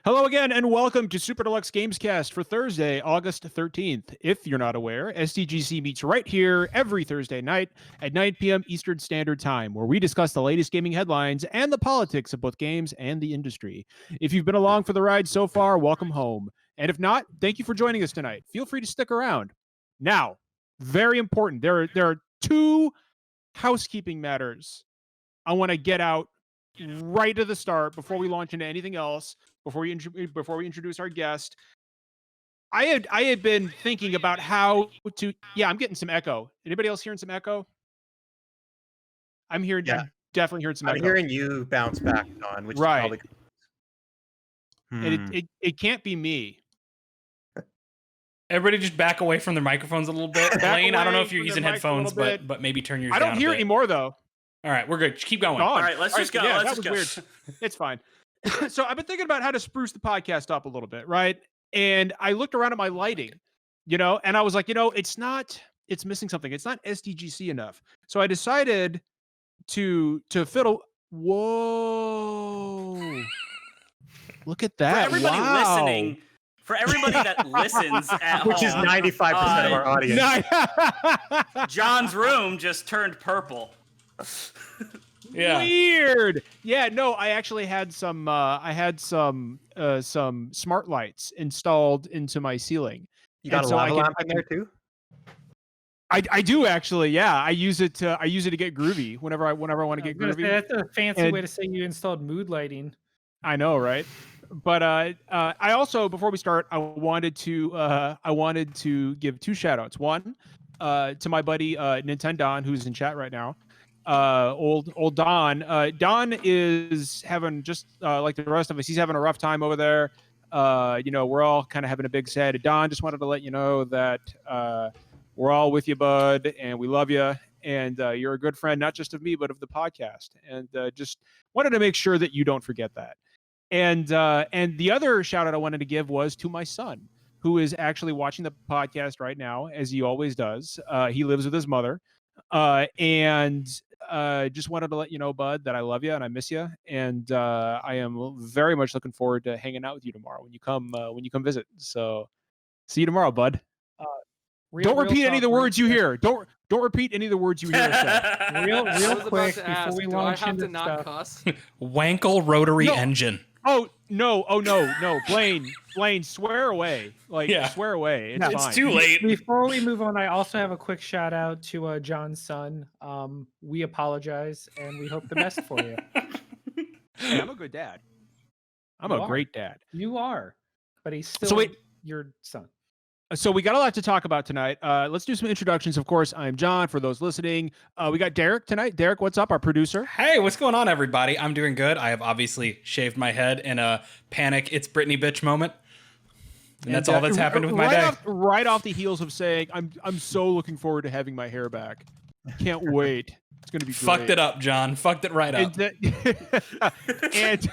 Hello again, and welcome to Super Deluxe Gamescast for Thursday, August 13th. If you're not aware, SDGC meets right here every Thursday night at 9 p.m. Eastern Standard Time, where we discuss the latest gaming headlines and the politics of both games and the industry. If you've been along for the ride so far, welcome home. And if not, thank you for joining us tonight. Feel free to stick around. Now, very important, there are two housekeeping matters I want to get out right at the start before we launch into anything else. Before we introduce our guest, I had been thinking about how to. Yeah, I'm getting some echo. Anybody else hearing some echo? I'm hearing. Yeah. I'm definitely hearing some I'm echo. hearing you bounce back, Don, which Right. is probably. And it can't be me. Everybody just back away from their microphones a little bit. Blaine, I don't know if you're using headphones, but maybe turn yours down. I don't hear it anymore though. All right, we're good. Just keep going. All right, let's just go. Yeah, let's that just was go. weird. It's fine. So I've been thinking about how to spruce the podcast up a little bit, right? And I looked around at my lighting, and I was like, it's missing something. It's not SDGC enough. So I decided to fiddle. Whoa. Look at that. For everybody listening, for everybody that listens at home, Which is 95% of our audience. John's room just turned purple. Yeah. Weird. Yeah, no, I actually had some smart lights installed into my ceiling. You got a lava lamp in there too? I do actually. Yeah, I use it to get groovy whenever I want to get groovy. That's a fancy way to say you installed mood lighting. I know, right? But I also, before we start, I wanted to give two shout outs. One, to my buddy Nintendo, who's in chat right now. Old Don. Don is having, just like the rest of us, he's having a rough time over there. We're all kind of having a big sad. Don, just wanted to let you know that we're all with you, bud, and we love you. And you're a good friend, not just of me, but of the podcast. And just wanted to make sure that you don't forget that. And the other shout out I wanted to give was to my son, who is actually watching the podcast right now, as he always does. He lives with his mother. And just wanted to let you know, bud, that I love you and I miss you, and I am very much looking forward to hanging out with you tomorrow when you come visit. So, see you tomorrow, bud. Don't repeat any of the words you hear. Don't repeat any of the words you hear. Real quick before we launch into stuff. Wankle rotary engine. Oh no, Blaine, swear away. Swear away. It's fine. Too late. Before we move on, I also have a quick shout out to John's son. We apologize and we hope the best for you. Hey, I'm a good dad. I'm a great dad. You are, but he's still your son. So we got a lot to talk about tonight. Let's do some introductions. Of course, I'm John. For those listening, we got Derek tonight. Derek, what's up? Our producer. Hey, what's going on, everybody? I'm doing good. I have obviously shaved my head in a panic, it's Britney bitch moment. And that's all that's happened with my day. Right off the heels of saying, I'm so looking forward to having my hair back. Can't wait. It's going to be great. Fucked it up, John. Fucked it right up. And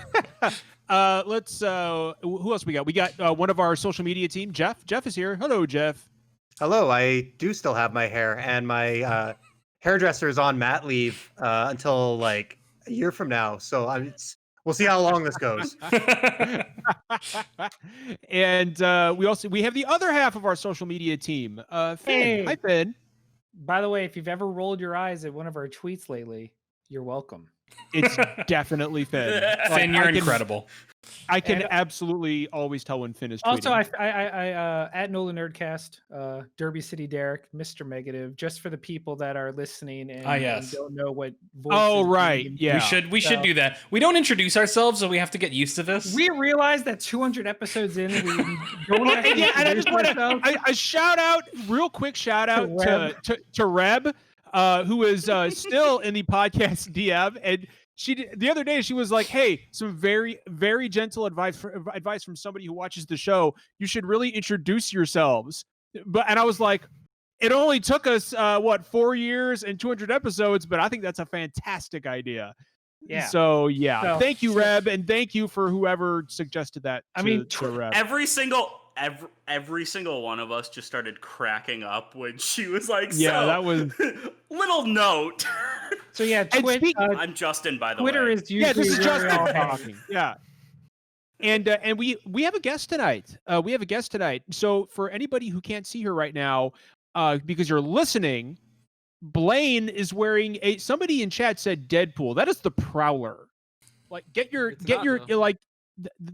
let's who else we got? We got one of our social media team, Jeff. Jeff is here. Hello, Jeff. Hello, I do still have my hair, and my hairdresser is on mat leave until like a year from now. So we'll see how long this goes. And we have the other half of our social media team. Finn. Hey. Hi, Finn. By the way, if you've ever rolled your eyes at one of our tweets lately, you're welcome. It's definitely Finn. Finn, you're incredible. I can absolutely always tell when Finn is tweeting. Also, I at Nolan Nerdcast, Derby City Derek, Mr. Negative, just for the people that are listening and don't know what voice. Oh, right. Yeah. We should do that. We don't introduce ourselves, so we have to get used to this. We realize that 200 episodes in, we don't have to and I just want a real quick shout out to Reb. Who is still in the podcast DM, and the other day she was like, "Hey, some very, very gentle advice from somebody who watches the show. You should really introduce yourselves." And I was like, "It only took us 4 years and 200 episodes, but I think that's a fantastic idea." Yeah. So thank you, Reb, and thank you for whoever suggested that. To Reb. Every single one of us just started cracking up when she was like, that was little note. So yeah, I'm Justin, by the Twitter way. is usually this is Justin talking. Yeah. And we have a guest tonight. So for anybody who can't see her right now, because you're listening, Blaine is wearing somebody in chat said Deadpool. That is the Prowler. Like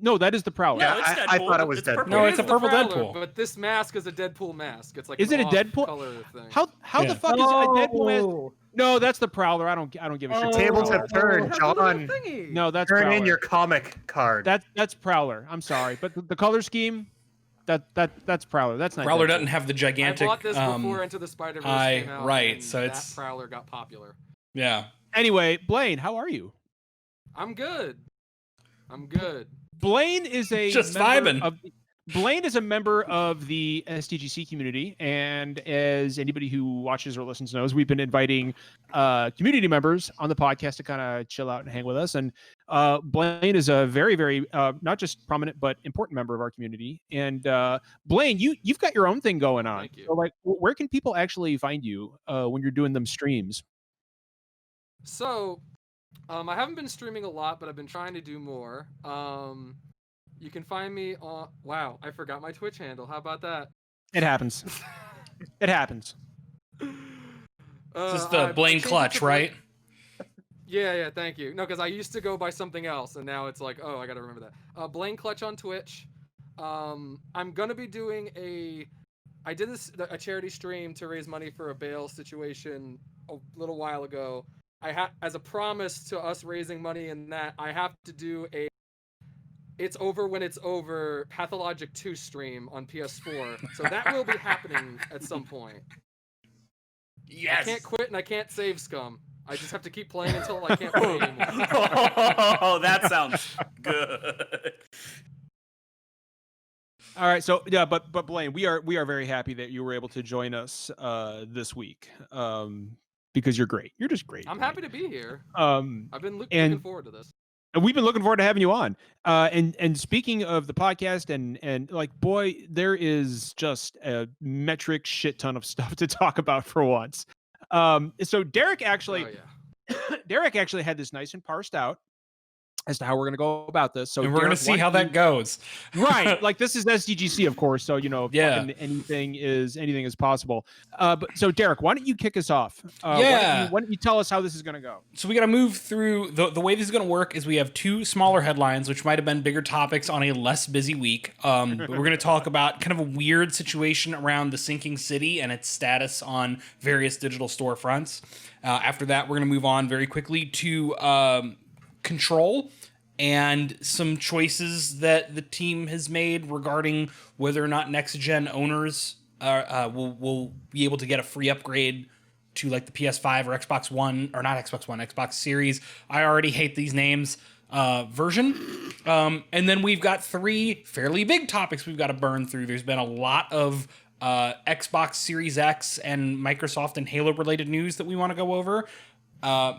no, that is the Prowler. No, it's I thought it was it's Deadpool. purple. No, it's a purple Prowler, Deadpool. But this mask is a Deadpool mask. It's like Is it a Deadpool color thing. How the fuck is a Deadpool mask? No, that's the Prowler. I don't give a shit. Tables have turned, John. No, that's Turn Prowler. in your comic card. That's Prowler. I'm sorry, but the color scheme, that's Prowler. That's not Prowler Deadpool. doesn't have the gigantic. I bought this before Into the Spider-Verse came out. Right, and so that it's Prowler got popular. Yeah. Anyway, Blaine, how are you? I'm good. Blaine is a Just member vibing. Blaine is a member of the SDGC community, and as anybody who watches or listens knows, we've been inviting community members on the podcast to kind of chill out and hang with us. And Blaine is a very, very not just prominent but important member of our community. And Blaine, you've got your own thing going on. Thank you. So, like, where can people actually find you when you're doing them streams? So, I haven't been streaming a lot, but I've been trying to do more. You can find me on. Wow, I forgot my Twitch handle. How about that? It happens. It happens. This is the Blaine Clutch, right? Yeah, thank you. No, because I used to go by something else, and now it's like, oh, I gotta remember that. Blaine Clutch on Twitch. I'm gonna be doing I did a charity stream to raise money for a bail situation a little while ago. As a promise to us raising money in that, I have to do a It's Over When It's Over Pathologic 2 stream on PS4. So that will be happening at some point. Yes. I can't quit and I can't save Scum. I just have to keep playing until I can't play anymore. Oh, that sounds good. All right, so yeah, but Blaine, we are very happy that you were able to join us this week because you're great. You're just great. I'm happy to be here. I've been looking forward to this. And we've been looking forward to having you on. And speaking of the podcast and like, boy, there is just a metric shit ton of stuff to talk about for once. So Derek actually had this nice and parsed out as to how we're going to go about this. So and we're going to see how that goes. Right. Like, this is SDGC, of course. So, yeah. anything is possible. But so Derek, why don't you kick us off? Yeah. Why don't you tell us how this is going to go? So we got to move through the way this is going to work is we have two smaller headlines, which might've been bigger topics on a less busy week. But we're going to talk about kind of a weird situation around the sinking city and its status on various digital storefronts. After that, we're going to move on very quickly to, Control and some choices that the team has made regarding whether or not next-gen owners will be able to get a free upgrade to like the PS5 or Xbox One, or not Xbox One, Xbox Series. I already hate these names version. And then we've got three fairly big topics we've got to burn through. There's been a lot of Xbox Series X and Microsoft and Halo related news that we want to go over.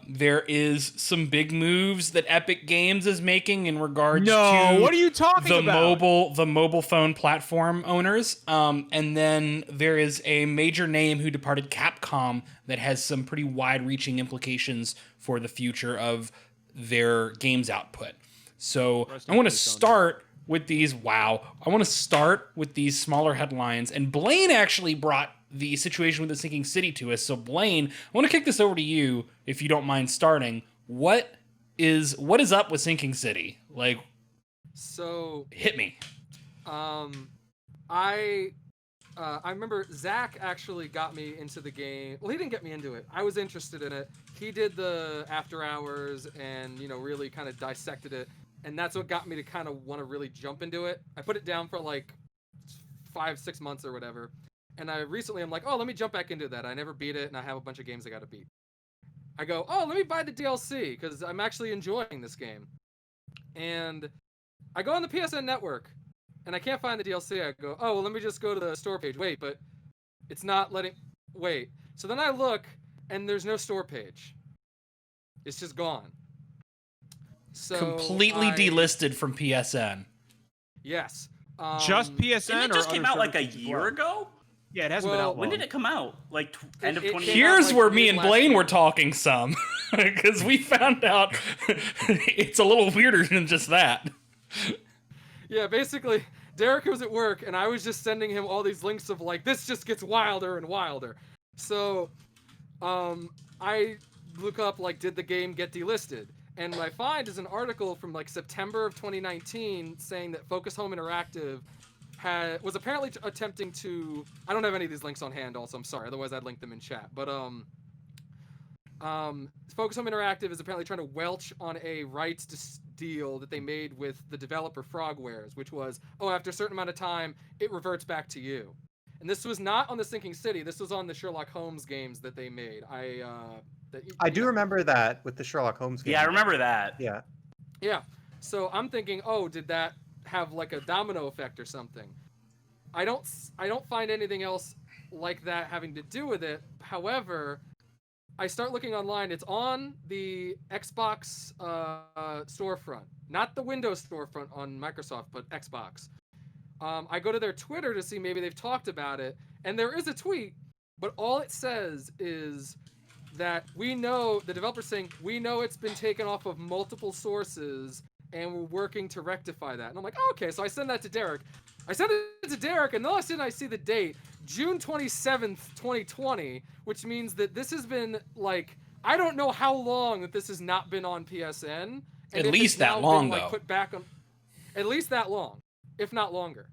There is some big moves that Epic Games is making in regards to what are you talking about? The mobile phone platform owners. And then there is a major name who departed, Capcom, that has some pretty wide-reaching implications for the future of their games output. So I want to start with these. I want to start with these smaller headlines. And Blaine actually brought the situation with the sinking city to us. So Blaine, I want to kick this over to you if you don't mind starting. What is up with sinking city? Like, so hit me. I remember Zach actually got me into the game. Well, he didn't get me into it. I was interested in it. He did the after hours and, really kind of dissected it. And that's what got me to kind of want to really jump into it. I put it down for like 5-6 months or whatever. And I'm like, oh, let me jump back into that. I never beat it, and I have a bunch of games I got to beat. I go, oh, let me buy the DLC, because I'm actually enjoying this game. And I go on the PSN network, and I can't find the DLC. I go, oh, well, let me just go to the store page. Wait, but it's not letting... Wait. So then I look, and there's no store page. It's just gone. So completely delisted from PSN. Yes. Just PSN? It just came out like a year ago? Yeah, it hasn't been out long. When did it come out? Like end of 2018? Here's where me and Blaine were talking some, because we found out it's a little weirder than just that. Yeah, basically, Derek was at work, and I was just sending him all these links of like, this just gets wilder and wilder. So, I look up like, did the game get delisted? And what I find is an article from like September of 2019 saying that Focus Home Interactive was apparently attempting to. I don't have any of these links on hand. Also, I'm sorry. Otherwise, I'd link them in chat. But Focus Home Interactive is apparently trying to welch on a rights deal that they made with the developer Frogwares, which was, after a certain amount of time, it reverts back to you. And this was not on the Sinking City. This was on the Sherlock Holmes games that they made. I do remember that with the Sherlock Holmes game. Yeah, I remember that. Yeah. Yeah. So I'm thinking, did that have like a domino effect or something? I don't find anything else like that having to do with it. However, I start looking online. It's on the Xbox storefront, not the Windows storefront on Microsoft, but Xbox. I go to their Twitter to see maybe they've talked about it, and there is a tweet, but all it says is that the developer's saying, we know it's been taken off of multiple sources, and we're working to rectify that. And I'm like, okay, so I send that to Derek. I send it to Derek, and all of a sudden I see the date, June 27th, 2020, which means that this has been, like, I don't know how long that this has not been on PSN. At least that long, though. Put back on, at least that long, if not longer.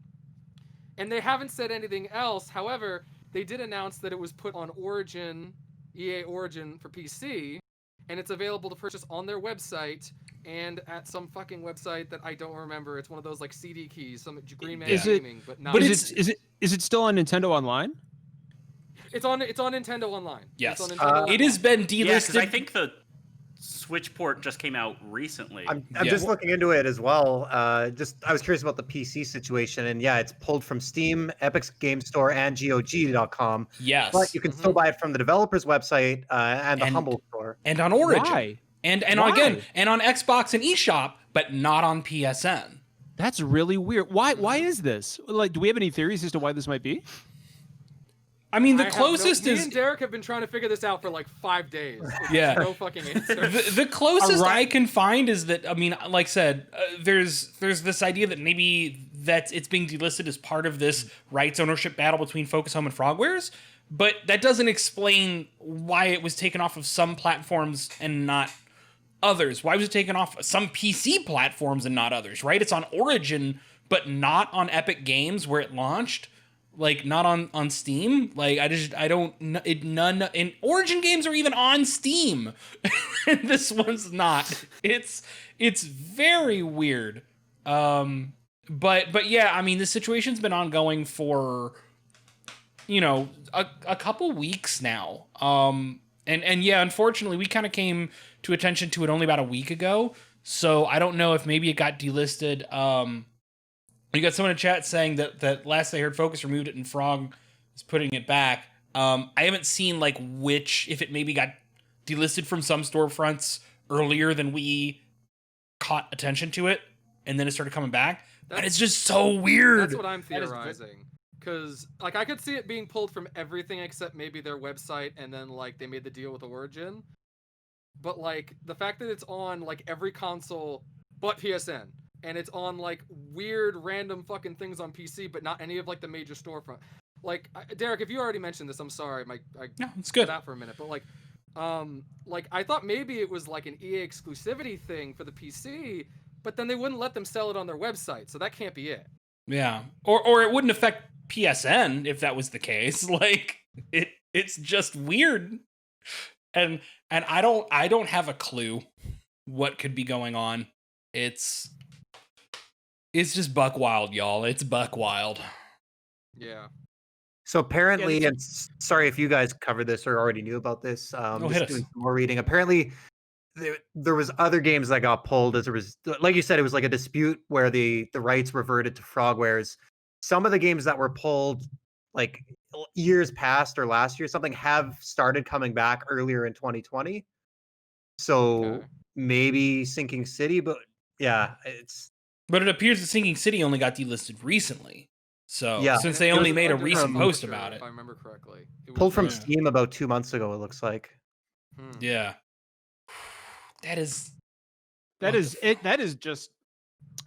And they haven't said anything else. However, they did announce that it was put on Origin, EA Origin for PC, and it's available to purchase on their website and at some fucking website that I don't remember. It's one of those like CD keys, some Green Man Gaming, but not. But is it still on Nintendo Online? It's on Nintendo Online. Yes, it's on Nintendo it has been delisted. Yeah, because I think the Switch port just came out recently. I'm just looking into it as well. I was curious about the PC situation, and yeah, it's pulled from Steam, Epic's Game Store, and GOG.com. Yes, but you can still buy it from the developer's website and the Humble Store, and on Origin. Why? And again, and on Xbox and eShop, but not on PSN. That's really weird. Why is this? Like, do we have any theories as to why this might be? I mean, the closest me is. and Derek have been trying to figure this out for like 5 days. Yeah, no fucking answer. The closest I can find is that, I mean, like I said, there's this idea that maybe that it's being delisted as part of this rights ownership battle between Focus Home and Frogwares, but that doesn't explain why it was taken off of some platforms and not others. Why was it taken off some PC platforms and not others? Right? It's on Origin, but not on Epic Games where it launched. Like, not on Steam. Like, none, and Origin games are even on Steam. And this one's not. It's very weird. But yeah, I mean, the situation's been ongoing for, a couple weeks now. And yeah, unfortunately, we kind of came to attention to it only about a week ago. So I don't know if maybe it got delisted. You got someone in chat saying that last I heard, Focus removed it and Frog is putting it back. I haven't seen like if it maybe got delisted from some storefronts earlier than we caught attention to it, and then it started coming back. But it's just so weird. That's what I'm theorizing. Because like I could see it being pulled from everything except maybe their website, and then like they made the deal with Origin. But like the fact that it's on like every console but PSN. And it's on like weird random fucking things on PC, but not any of like the major storefront. Like Derek, if you already mentioned this, I'm sorry. No, it's good. That for a minute, but like I thought maybe it was like an EA exclusivity thing for the PC, but then they wouldn't let them sell it on their website, so that can't be it. Yeah, or it wouldn't affect PSN if that was the case. Like it's just weird, and I don't have a clue what could be going on. It's just buck wild, y'all. It's buck wild. Yeah. So apparently, and sorry if you guys covered this or already knew about this. Just doing some more reading. Apparently, there was other games that got pulled as a like you said, it was like a dispute where the rights reverted to Frogwares. Some of the games that were pulled, like years past or last year, something have started coming back earlier in 2020. So maybe Sinking City, but yeah, But it appears that Sinking City only got delisted recently. So, since they only made a recent post about it. If I remember correctly. Pulled from Steam about 2 months ago, it looks like. Yeah. That is just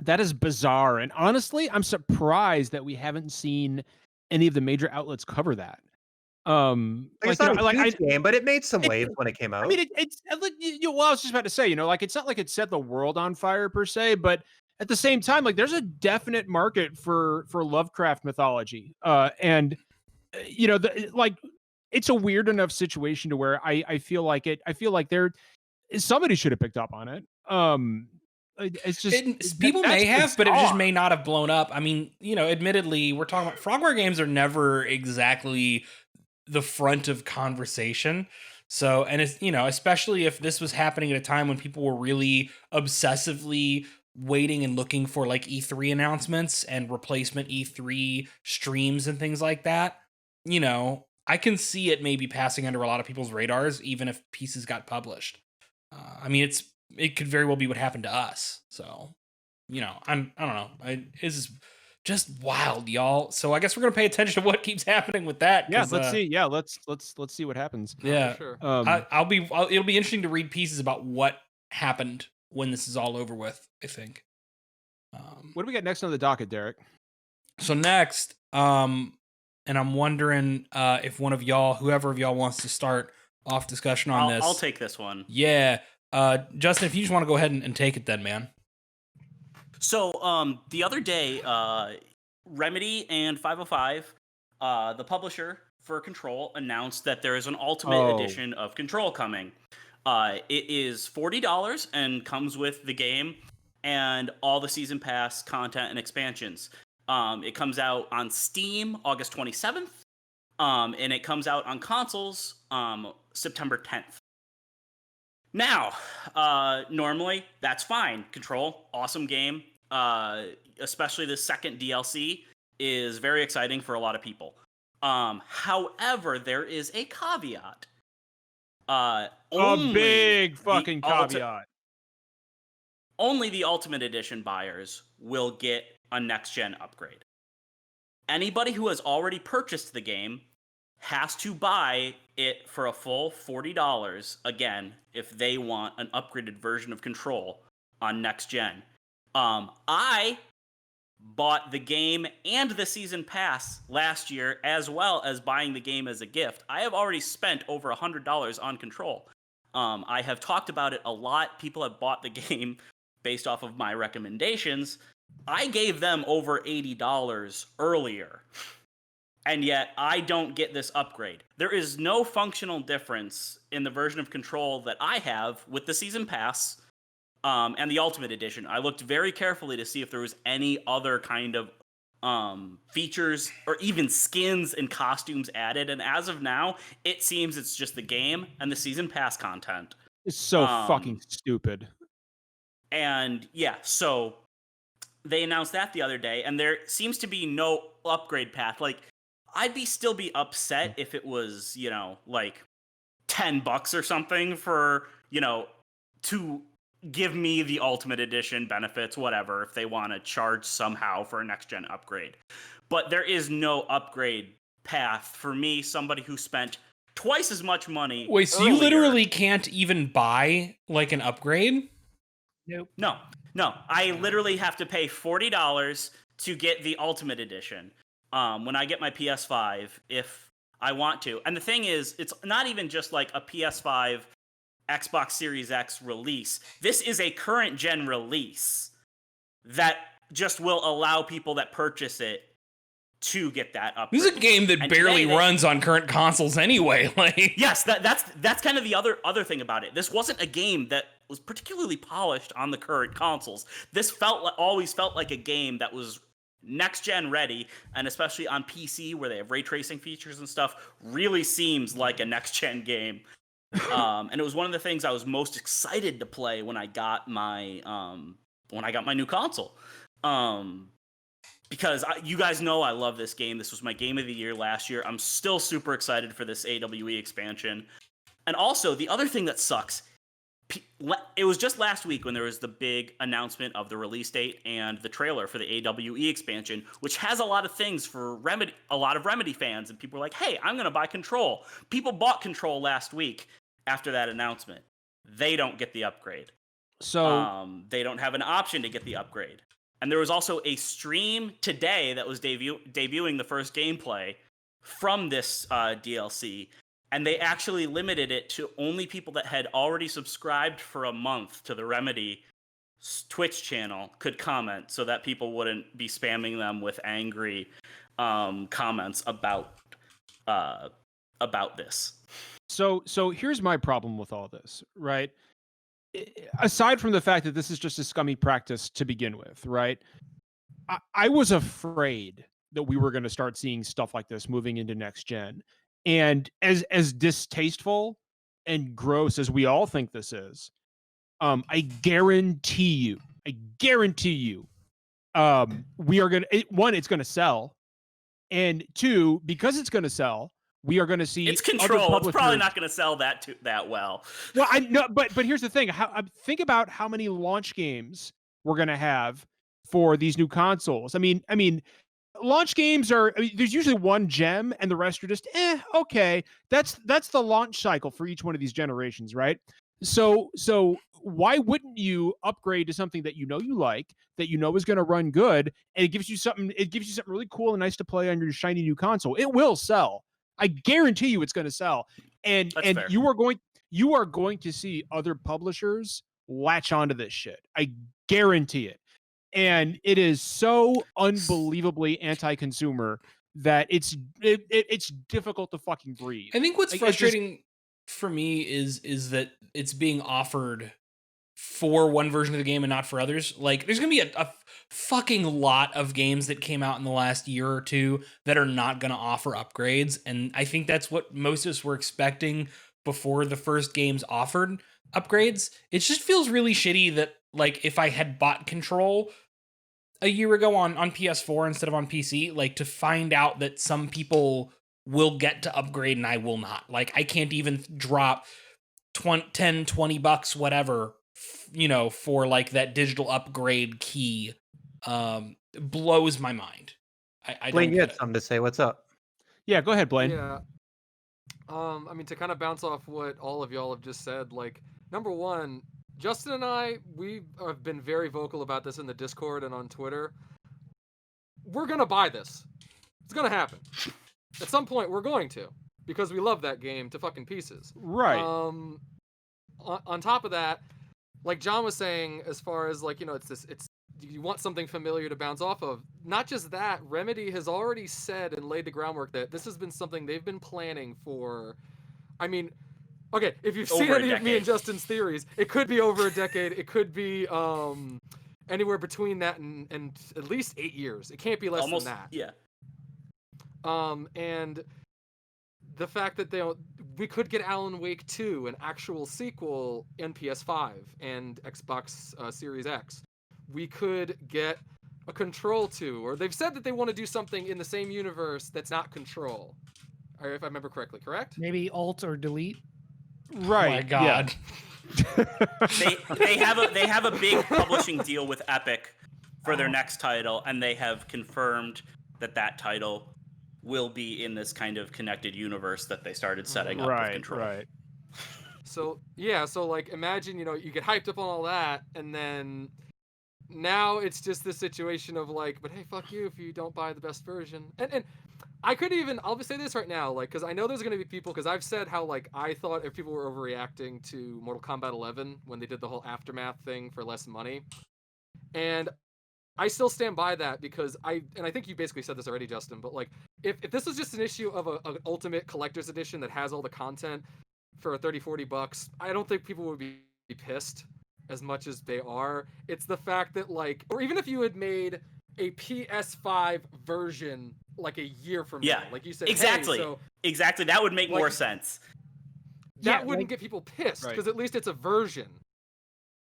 That is bizarre. And honestly, I'm surprised that we haven't seen any of the major outlets cover that. Like, it's not a huge game, but it made some waves when it came out. I mean, it's like, well, I was just about to say, like, it's not like it set the world on fire per se, but at the same time, like, there's a definite market for Lovecraft mythology. And like, it's a weird enough situation to where I feel like somebody should have picked up on it. It's just people may have, but it just may not have blown up. I mean, admittedly, we're talking about Frogware games are never exactly the front of conversation. So, and it's, especially if this was happening at a time when people were really obsessively waiting and looking for like E3 announcements and replacement E3 streams and things like that, I can see it maybe passing under a lot of people's radars, even if pieces got published. I mean, it could very well be what happened to us. So, I don't know. It's just wild, y'all. So I guess we're gonna pay attention to what keeps happening with that. Yeah, let's see. Yeah, let's see what happens. Yeah, sure. It'll be interesting to read pieces about what happened when this is all over with, I think. What do we got next on the docket, Derek? So next, and I'm wondering if one of y'all, whoever of y'all wants to start off discussion on this. I'll take this one. Yeah. Justin, if you just want to go ahead and take it then, man. So the other day, Remedy and 505, the publisher for Control, announced that there is an Ultimate Edition of Control coming. It is $40 and comes with the game and all the Season Pass content and expansions. It comes out on Steam August 27th, and it comes out on consoles September 10th. Now, normally, that's fine. Control, awesome game. Especially the second DLC is very exciting for a lot of people. However, there is a caveat. A big fucking caveat. Only the Ultimate Edition buyers will get a next-gen upgrade. Anybody who has already purchased the game has to buy it for a full $40 again if they want an upgraded version of Control on next gen. I bought the game and the season pass last year, as well as buying the game as a gift. I have already spent over $100 on Control. I have talked about it a lot. People have bought the game based off of my recommendations. I gave them over $80 earlier. And yet, I don't get this upgrade. There is no functional difference in the version of Control that I have with the Season Pass and the Ultimate Edition. I looked very carefully to see if there was any other kind of features or even skins and costumes added. And as of now, it seems it's just the game and the Season Pass content. It's so fucking stupid. And yeah, so they announced that the other day, and there seems to be no upgrade path. Like, I'd still be upset if it was, like $10 or something for, to give me the Ultimate Edition benefits, whatever, if they want to charge somehow for a next-gen upgrade. But there is no upgrade path for me, somebody who spent twice as much money. Wait, so you literally can't even buy, like, an upgrade? Nope. No. I literally have to pay $40 to get the Ultimate Edition. When I get my PS5, if I want to. And the thing is, it's not even just like a PS5, Xbox Series X release. This is a current gen release that just will allow people that purchase it to get that upgrade. This is a game that barely runs on current consoles anyway. Like, yes, that's kind of the other thing about it. This wasn't a game that was particularly polished on the current consoles. This always felt like a game that was next gen ready, and especially on PC where they have ray tracing features and stuff, really seems like a next gen game. And it was one of the things I was most excited to play when I got my new console. Because you guys know I love this game. This was my game of the year last year. I'm still super excited for this AWE expansion. And also, the other thing that sucks, it was just last week when there was the big announcement of the release date and the trailer for the AWE expansion, which has a lot of things for Remedy, a lot of Remedy fans, and people were like, hey, I'm going to buy Control. People bought Control last week after that announcement. They don't get the upgrade. So they don't have an option to get the upgrade. And there was also a stream today that was debuting the first gameplay from this DLC. And they actually limited it to only people that had already subscribed for a month to the Remedy Twitch channel could comment, so that people wouldn't be spamming them with angry comments about this. So here's my problem with all this, right? Aside from the fact that this is just a scummy practice to begin with, right? I was afraid that we were going to start seeing stuff like this moving into next gen. And as distasteful and gross as we all think this is, I guarantee you, we are going to, one, it's going to sell. And two, because it's going to sell, we are going to see it's Control. It's probably not going to sell that well. Well, I know, but here's the thing. Think about how many launch games we're going to have for these new consoles. I mean, launch games are, there's usually one gem and the rest are just okay. That's the launch cycle for each one of these generations, right? So why wouldn't you upgrade to something that you know you like, that you know is going to run good, and it gives you something really cool and nice to play on your shiny new console? It will sell. I guarantee you it's going to sell. And fair. you are going to see other publishers latch onto this shit. I guarantee it. And it is so unbelievably anti-consumer that it's difficult to fucking breathe. I think what's frustrating for me is that it's being offered for one version of the game and not for others. Like, there's gonna be a fucking lot of games that came out in the last year or two that are not gonna offer upgrades, and I think that's what most of us were expecting before the first games offered upgrades. It just feels really shitty that, like, if I had bought Control a year ago on PS4 instead of on PC, like, to find out that some people will get to upgrade and I will not. Like, I can't even drop $10-20 whatever, for like that digital upgrade key. Blows my mind. I Blaine, don't you had something to say. What's up? Yeah, go ahead, Blaine. Yeah. I mean, to kind of bounce off what all of y'all have just said, like, number one, Justin and I, we have been very vocal about this in the Discord and on Twitter. We're going to buy this. It's going to happen. At some point, we're going to, because we love that game to fucking pieces. Right. On top of that, like John was saying, as far as, like, it's you want something familiar to bounce off of. Not just that, Remedy has already said and laid the groundwork that this has been something they've been planning for, I mean, okay, if you've seen any of me and Justin's theories, it could be over a decade. It could be anywhere between that and at least 8 years. It can't be less than that. Yeah. And the fact that we could get Alan Wake 2, an actual sequel, in PS5 and Xbox Series X. We could get a Control 2, or they've said that they want to do something in the same universe that's not Control, if I remember correctly. Correct? Maybe Alt or Delete. Right. Oh my God. Yeah. they have a big publishing deal with Epic for their next title, and they have confirmed that title will be in this kind of connected universe that they started setting up with Control. Right. So like, imagine, you get hyped up on all that, and then now it's just this situation of like, but hey, fuck you if you don't buy the best version. And I could even, I'll just say this right now, like, because I know there's going to be people, because I've said how, like, I thought if people were overreacting to Mortal Kombat 11 when they did the whole Aftermath thing for less money. And I still stand by that, because I think you basically said this already, Justin, but like, if this was just an issue of an ultimate collector's edition that has all the content for $30-40, I don't think people would be pissed as much as they are. It's the fact that, like, or even if you had made a PS5 version like a year from now, like you said, exactly, hey, so, exactly, that would make more sense. That wouldn't get people pissed, because at least it's a version.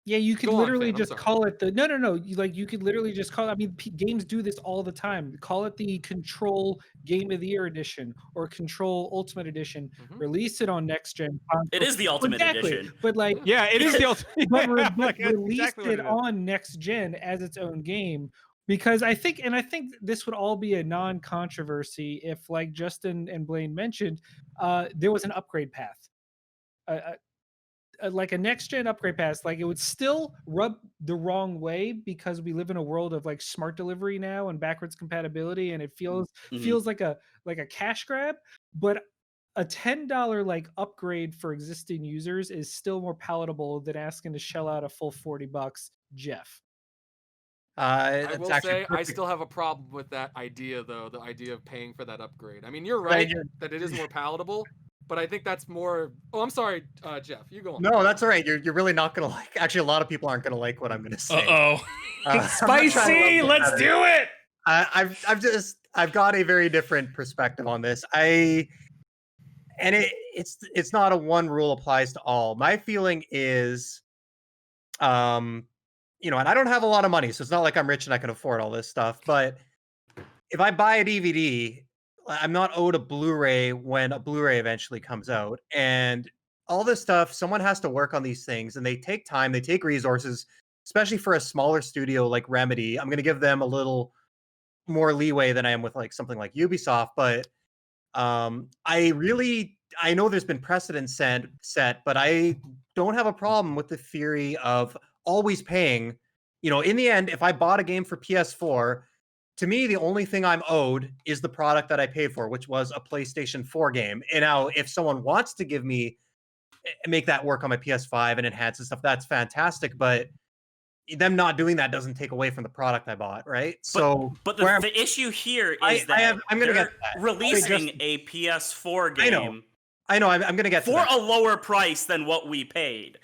Yeah, you could literally just call it the no. You could literally just call it. I mean, games do this all the time. Call it the Control Game of the Year Edition or Control Ultimate Edition. Mm-hmm. Release it on next gen console. It is the Ultimate Edition, but like, yeah, it is the Ultimate. But release it on next gen as its own game. Because I think this would all be a non-controversy if, like Justin and Blaine mentioned, there was an upgrade path. like a next gen upgrade pass, like it would still rub the wrong way because we live in a world of like smart delivery now and backwards compatibility, and it feels like a cash grab. But a $10 like upgrade for existing users is still more palatable than asking to shell out a full $40. Jeff. I will say I still have a problem with that idea, though, the idea of paying for that upgrade. I mean, you're right that it is more palatable, but I think that's more. Oh, I'm sorry, Jeff. You go on. No, that's all right. You're really not gonna like. Actually, a lot of people aren't gonna like what I'm gonna say. Spicy. Let's do it. I've got a very different perspective on this. It's not a one rule applies to all. My feeling is, and I don't have a lot of money, so it's not like I'm rich and I can afford all this stuff. But if I buy a DVD, I'm not owed a Blu-ray when a Blu-ray eventually comes out. And all this stuff, someone has to work on these things, and they take time, they take resources, especially for a smaller studio like Remedy. I'm going to give them a little more leeway than I am with like something like Ubisoft. But I know there's been precedent set, but I don't have a problem with the theory of always paying. In the end, if I bought a game for PS4, to me, the only thing I'm owed is the product that I paid for, which was a PlayStation 4 game. And now, if someone wants to make that work on my PS5 and enhance and stuff, that's fantastic. But them not doing that doesn't take away from the product I bought, right? But the issue here is that I'm going to get releasing a PS4 game. I know. I'm going to get for a lower price than what we paid.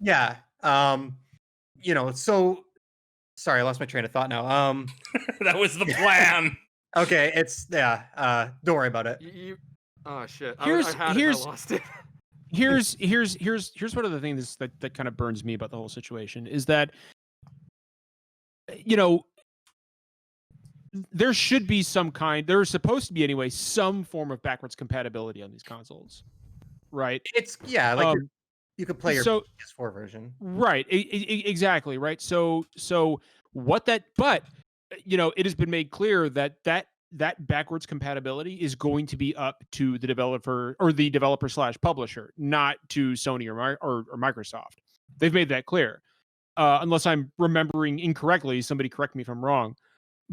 Yeah. So sorry, I lost my train of thought now. That was the plan. Okay, don't worry about it. Oh shit. I lost it. Here's one of the things that kind of burns me about the whole situation is that there should be there's supposed to be anyway some form of backwards compatibility on these consoles, right? You could play your PS4 version, right? Exactly, right. So but it has been made clear that backwards compatibility is going to be up to the developer or the developer/publisher, not to Sony or Microsoft. They've made that clear. Unless I'm remembering incorrectly, somebody correct me if I'm wrong.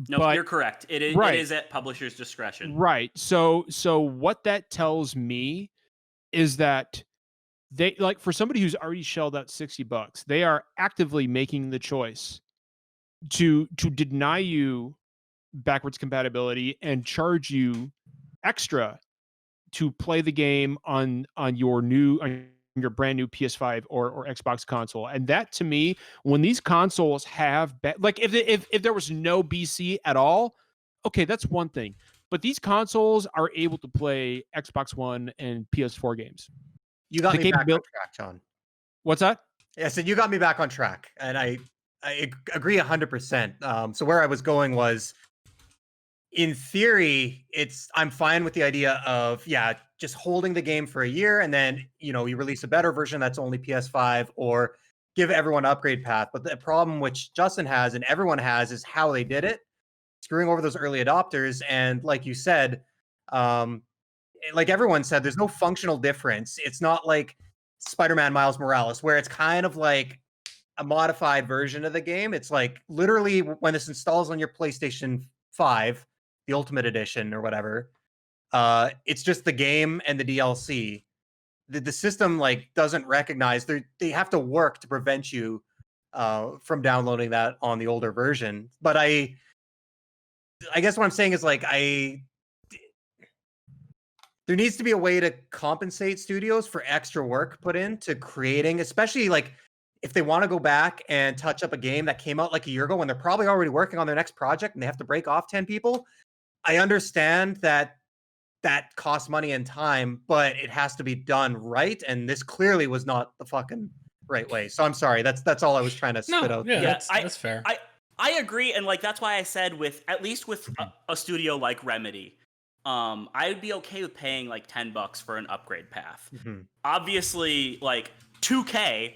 No, but you're correct. It is at publisher's discretion. Right. So what that tells me is that they, like, for somebody who's already shelled out $60, they are actively making the choice to deny you backwards compatibility and charge you extra to play the game on your brand new PS5 or Xbox console. And that, to me, when these consoles have if there was no BC at all, okay, that's one thing. But these consoles are able to play Xbox One and PS4 games. You got me back on track, John. What's that? Yeah, so you got me back on track, and I agree 100%. So where I was going was, in theory, I'm fine with the idea of just holding the game for a year, and then you release a better version that's only PS5, or give everyone an upgrade path. But the problem which Justin has and everyone has is how they did it, screwing over those early adopters. And like you said, like everyone said, there's no functional difference. It's not like Spider-Man Miles Morales, where it's kind of like a modified version of the game. It's like literally when this installs on your PlayStation 5, the Ultimate Edition or whatever, it's just the game and the DLC. The system doesn't recognize they have to work to prevent you from downloading that on the older version. But I guess what I'm saying is there needs to be a way to compensate studios for extra work put into creating, especially if they want to go back and touch up a game that came out a year ago when they're probably already working on their next project and they have to break off 10 people. I understand that costs money and time, but it has to be done right. And this clearly was not the fucking right way. So I'm sorry. That's all I was trying to spit out. Yeah, that's fair. I agree. And that's why I said at least with a studio like Remedy, I would be okay with paying $10 for an upgrade path. Mm-hmm. Obviously, 2K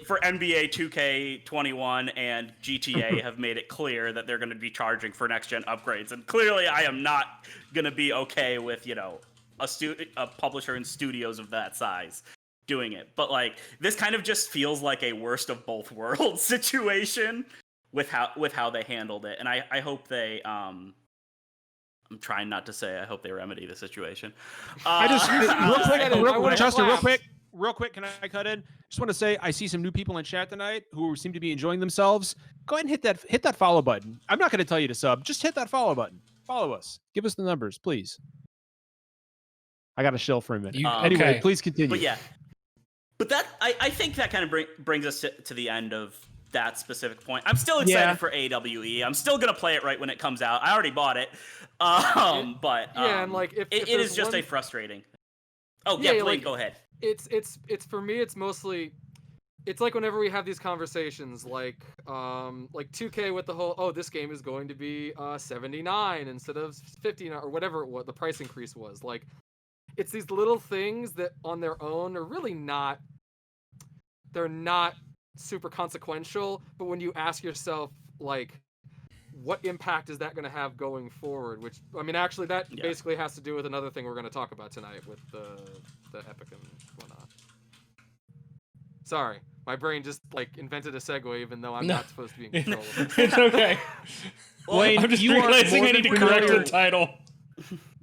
for NBA 2K21 and GTA have made it clear that they're going to be charging for next gen upgrades, and clearly I am not going to be okay with a publisher and studios of that size doing it. But like this kind of just feels like a worst of both worlds situation with how they handled it. And I hope they I'm trying not to say I hope they remedy the situation. I just Justin, real quick, can I cut in? Just want to say I see some new people in chat tonight who seem to be enjoying themselves. Go ahead and hit that follow button. I'm not going to tell you to sub. Just hit that follow button. Follow us. Give us the numbers, please. I got a shill for a minute. Anyway, okay. Please continue. But yeah, but that I think that kind of brings us to the end of that specific point. I'm still excited for AWE. I'm still gonna play it right when it comes out. I already bought it. And like if it is just a frustrating. Oh yeah, Blaine, go ahead. It's for me. It's mostly. It's like whenever we have these conversations, like 2K with the whole, this game is going to be 79 instead of 59 or whatever the price increase was. Like, it's these little things that on their own are really not. They're not super consequential, but when you ask yourself, like, what impact is that going to have going forward? Which, I mean, actually, that basically has to do with another thing we're going to talk about tonight with the Epic and whatnot. Sorry, my brain just like invented a segue, even though I'm not supposed to be in control of it. It's okay. Blaine, I'm just realizing I need to correct the title.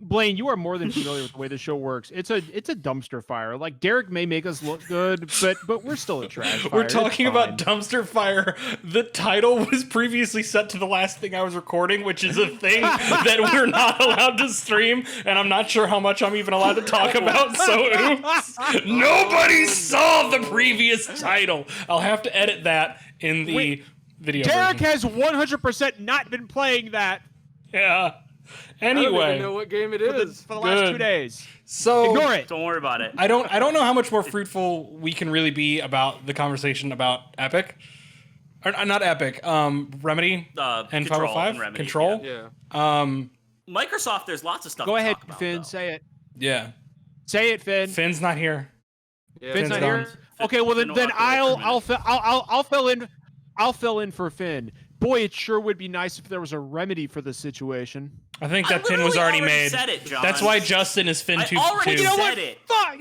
Blaine, you are more than familiar with the way the show works. It's a dumpster fire. Like Derek may make us look good, but we're still a trash fire. We're talking about dumpster fire. The title was previously set to the last thing I was recording, which is a thing that we're not allowed to stream, and I'm not sure how much I'm even allowed to talk about. So oops. Nobody saw the previous title. I'll have to edit that in the video. Derek has 100% not been playing that. Yeah. Anyway, I don't even know what game it is for the last 2 days. So ignore it. Don't worry about it. I don't know how much more fruitful we can really be about the conversation about Epic, or not Epic. Remedy and 505 Control. Yeah. Microsoft. There's lots of stuff. Go to ahead, talk about, Finn. though. Say it. Yeah. Say it, Finn. Finn's not here. Yeah, Finn's not here. Okay, well then I'll fill in. I'll fill in for Finn. Boy, it sure would be nice if there was a remedy for the situation. I think that pin was already made. Said it, John. That's why Justin is Finn 2. I already You know said what? it. Fuck.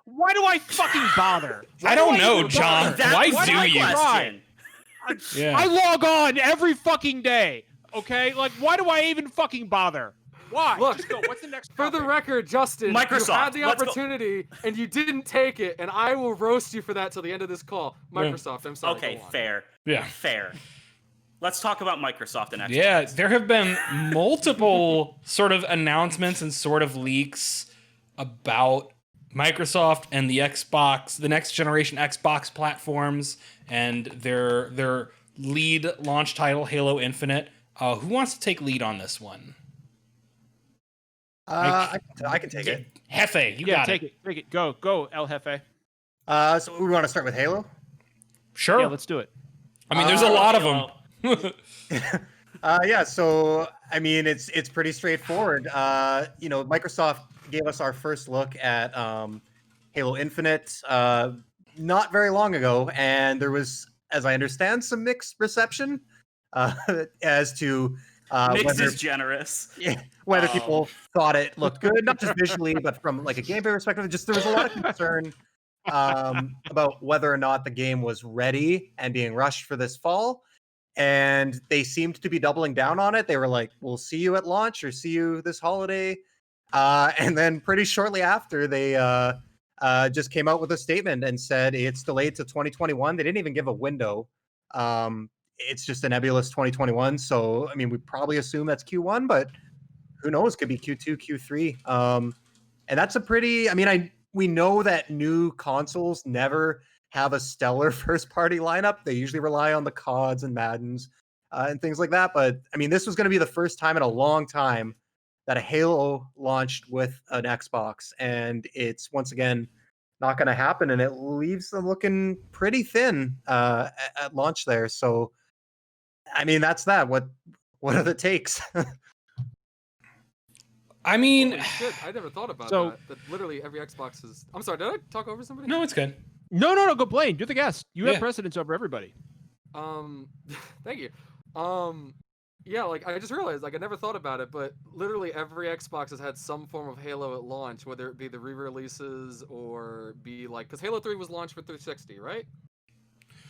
Why do I fucking bother? I don't know, John. Why do you? Question. I log on every fucking day. Okay, like why do I even fucking bother? Why? Look, Just go. What's the next? For the record, Justin, Microsoft. you had the opportunity and you didn't take it, and I will roast you for that till the end of this call. Microsoft, I'm sorry. Okay, fair. Yeah. Fair. Let's talk about Microsoft and Xbox. Yeah, there have been multiple sort of announcements and sort of leaks about Microsoft and the Xbox, the next generation Xbox platforms, and their lead launch title, Halo Infinite. Who wants to take lead on this one? I can take it. Hefe, you got take it. Take it. Go, El Jefe. So we want to start with Halo? Sure. Yeah, let's do it. I mean, there's a lot of them. Yeah, so I mean it's pretty straightforward. Microsoft gave us our first look at Halo Infinite not very long ago, and there was, as I understand, some mixed reception as to mixed is generous. Yeah, whether people thought it looked good, not just visually, but from like a gameplay perspective. Just there was a lot of concern about whether or not the game was ready and being rushed for this fall. And they seemed to be doubling down on it. They were like, we'll see you at launch or see you this holiday. And then pretty shortly after, they just came out with a statement and said it's delayed to 2021. They didn't even give a window. It's just a nebulous 2021. So, I mean, we probably assume that's Q1, but who knows? Could be Q2, Q3. And that's a pretty, I mean, we know that new consoles never have a stellar first-party lineup. They usually rely on the CODs and Maddens and things like that. But, I mean, this was going to be the first time in a long time that a Halo launched with an Xbox. And it's, once again, not going to happen. And it leaves them looking pretty thin at launch there. So, I mean, that's that. What are the takes? I mean... Shit, I never thought about that literally every Xbox is... I'm sorry, did I talk over somebody? No, it's good. No, go Blaine. You're the guest. You have precedence over everybody. Thank you. Yeah, like I just realized, like I never thought about it, but literally every Xbox has had some form of Halo at launch, whether it be the re-releases or be like, because Halo 3 was launched for 360, right?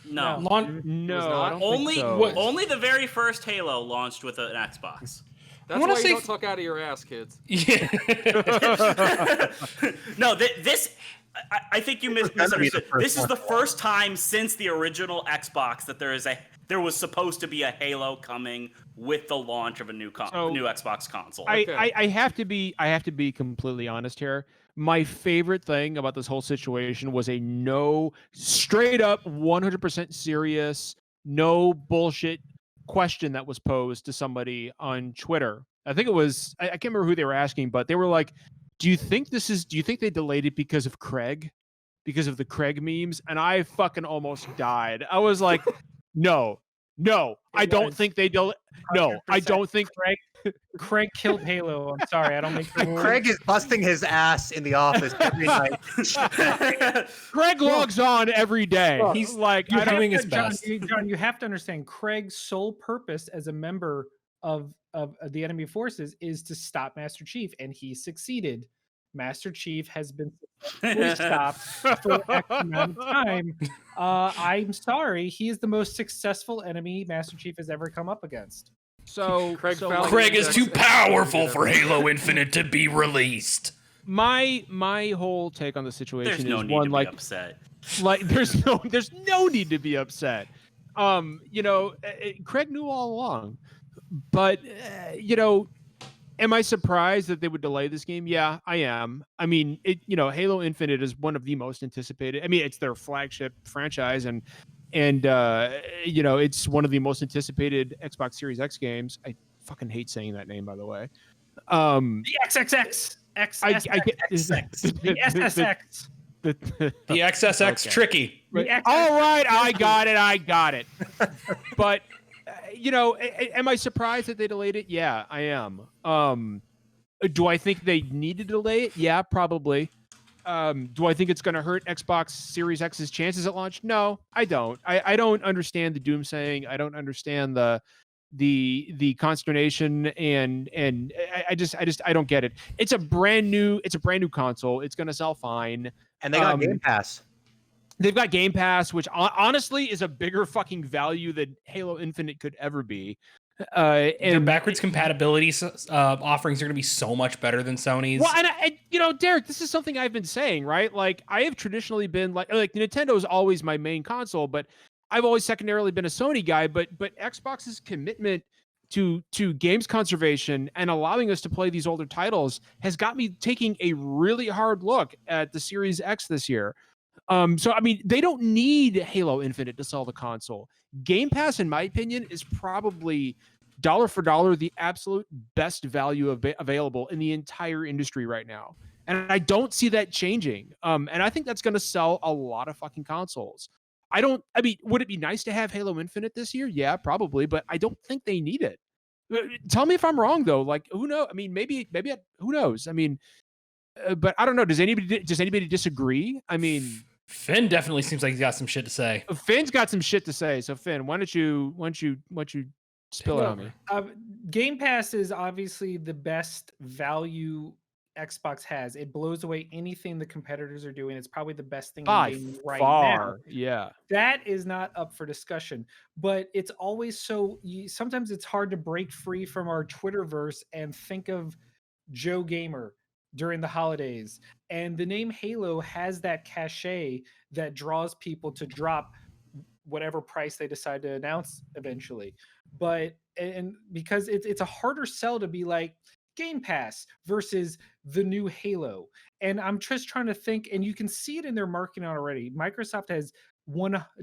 No. No, I don't only, think so. Only the very first Halo launched with an Xbox. That's why you don't talk out of your ass, kids. Yeah. No, this. I think you misunderstood. This is the first time since the original Xbox that there was supposed to be a Halo coming with the launch of a new Xbox console. I have to be completely honest here. My favorite thing about this whole situation was a straight up 100% serious, no bullshit question that was posed to somebody on Twitter. I think it was, I can't remember who they were asking, but they were like, do you think they delayed it because of Craig? Because of the Craig memes? And I fucking almost died. I was like, no, I don't think they delayed. No, I don't think Craig killed Halo. I'm sorry, I don't make the rules. Craig is busting his ass in the office every night. Craig logs on every day. He's like, doing his best. John, you have to understand, Craig's sole purpose as a member of the enemy forces is to stop Master Chief, and he succeeded. Master Chief has been successfully stopped for X amount of time. I'm sorry, he is the most successful enemy Master Chief has ever come up against. So Craig is too powerful for Halo Infinite to be released. My whole take on the situation is one to like be upset. Like there's no need to be upset. Craig knew all along, but am I surprised that they would delay this game? Yeah, I am. I mean, Halo Infinite is one of the most anticipated. I mean, it's their flagship franchise, and it's one of the most anticipated Xbox Series X games. I fucking hate saying that name, by the way. The XXX, the SSX, the XSX okay. Tricky. All right, I got it. But am I surprised that they delayed it? Yeah, I am. Do I think they need to delay it? Yeah, probably. Do I think it's going to hurt Xbox Series X's chances at launch? No, I don't. I don't understand the doomsaying. I don't understand the consternation, and I don't get it. It's a brand new console. It's going to sell fine, and they got Game Pass. They've got Game Pass, which honestly is a bigger fucking value than Halo Infinite could ever be. And their backwards compatibility offerings are going to be so much better than Sony's. Well, and Derek, this is something I've been saying, right? Like, I have traditionally been like Nintendo is always my main console, but I've always secondarily been a Sony guy. But Xbox's commitment to games conservation and allowing us to play these older titles has got me taking a really hard look at the Series X this year. So I mean, they don't need Halo Infinite to sell the console. Game Pass, in my opinion, is probably dollar for dollar the absolute best value available in the entire industry right now, and I don't see that changing. And I think that's going to sell a lot of fucking consoles. Would it be nice to have Halo Infinite this year? Yeah, probably, but I don't think they need it. Tell me if I'm wrong, though. Like, who knows? I mean, maybe who knows? I mean, but I don't know. Does anybody disagree? I mean, Finn definitely seems like he's got some shit to say. Finn's got some shit to say. So Finn, why don't you spill it on me? Game Pass is obviously the best value Xbox has. It blows away anything the competitors are doing. It's probably the best thing in gaming right now. Yeah. That is not up for discussion, but it's always sometimes it's hard to break free from our Twitterverse and think of Joe Gamer during the holidays. And the name Halo has that cachet that draws people to drop whatever price they decide to announce eventually. But and because it's a harder sell to be like Game Pass versus the new Halo. And I'm just trying to think, and you can see it in their marketing already. Microsoft has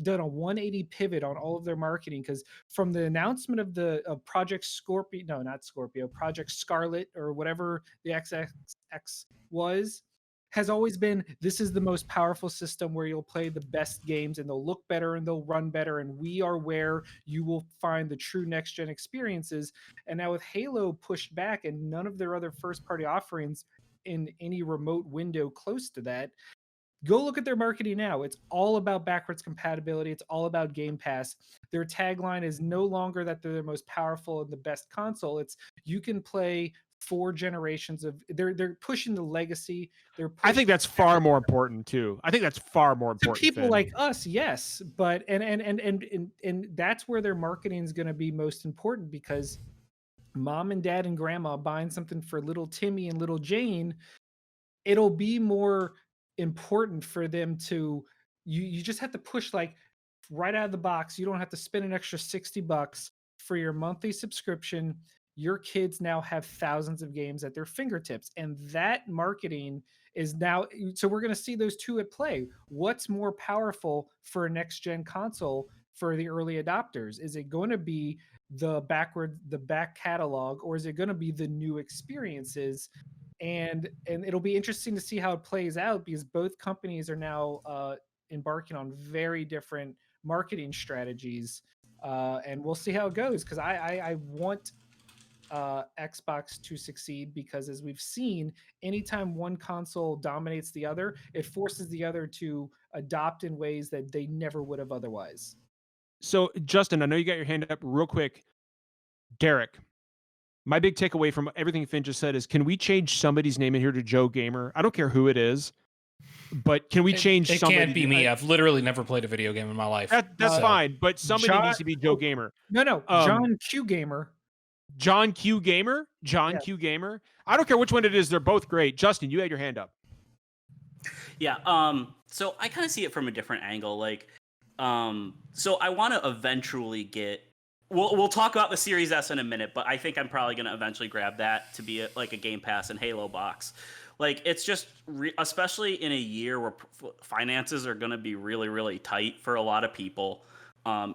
done a 180 pivot on all of their marketing, because from the announcement of Project Scorpio, no, not Scorpio, Project Scarlet or whatever the XXX was, has always been, this is the most powerful system where you'll play the best games and they'll look better and they'll run better, and we are where you will find the true next gen experiences. And now with Halo pushed back and none of their other first party offerings in any remote window close to that, Go look at their marketing now. It's all about backwards compatibility. It's all about Game Pass. Their tagline is no longer that they're the most powerful and the best console. It's you can play 4 generations of. They're pushing the legacy. I think that's far more important too. I think that's far more important. To people like us, yes, but and that's where their marketing is going to be most important, because mom and dad and grandma buying something for little Timmy and little Jane, it'll be more important for them to you just have to push like right out of the box. You don't have to spend an extra $60 for your monthly subscription. Your kids now have thousands of games at their fingertips, and that marketing is now, so we're going to see those two at play. What's more powerful for a next gen console for the early adopters? Is it going to be the back catalog, or is it going to be the new experiences? And it'll be interesting to see how it plays out, because both companies are now embarking on very different marketing strategies, and we'll see how it goes, because I want Xbox to succeed, because as we've seen, anytime one console dominates the other, it forces the other to adopt in ways that they never would have otherwise. So Justin, I know you got your hand up real quick. Derek, my big takeaway from everything Finn just said is, can we change somebody's name in here to Joe Gamer? I don't care who it is, but can we change it somebody? It can't be me. I've literally never played a video game in my life. That's fine, but somebody needs to be Joe Gamer. No, John Q Gamer. John Q Gamer? John Q Gamer? I don't care which one it is. They're both great. Justin, you had your hand up. Yeah. So I kind of see it from a different angle. Like, so I want to eventually get. We'll talk about the Series S in a minute, but I think I'm probably going to eventually grab that to be like a Game Pass and Halo box. Like, it's just, especially in a year where finances are going to be really, really tight for a lot of people,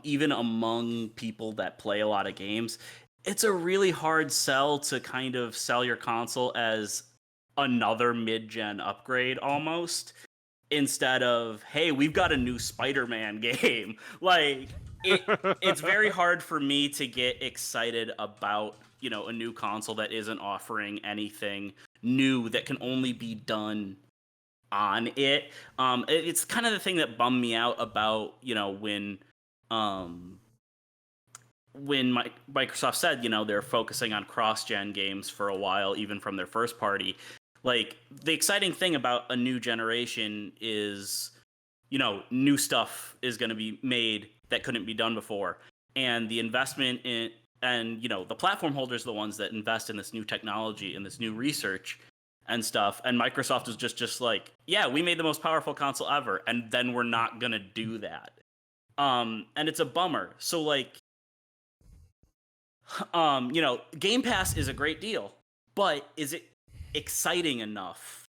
even among people that play a lot of games. It's a really hard sell to kind of sell your console as another mid-gen upgrade almost, instead of, hey, we've got a new Spider-Man game. Like, it's very hard for me to get excited about, a new console that isn't offering anything new that can only be done on it. It's kind of the thing that bummed me out about, when Microsoft said, they're focusing on cross-gen games for a while, even from their first party. Like, the exciting thing about a new generation is, new stuff is going to be made that couldn't be done before. And the investment in, and, the platform holders are the ones that invest in this new technology and this new research and stuff. And Microsoft is just like, yeah, we made the most powerful console ever, and then we're not going to do that. And it's a bummer. So, like, Game Pass is a great deal, but is it exciting enough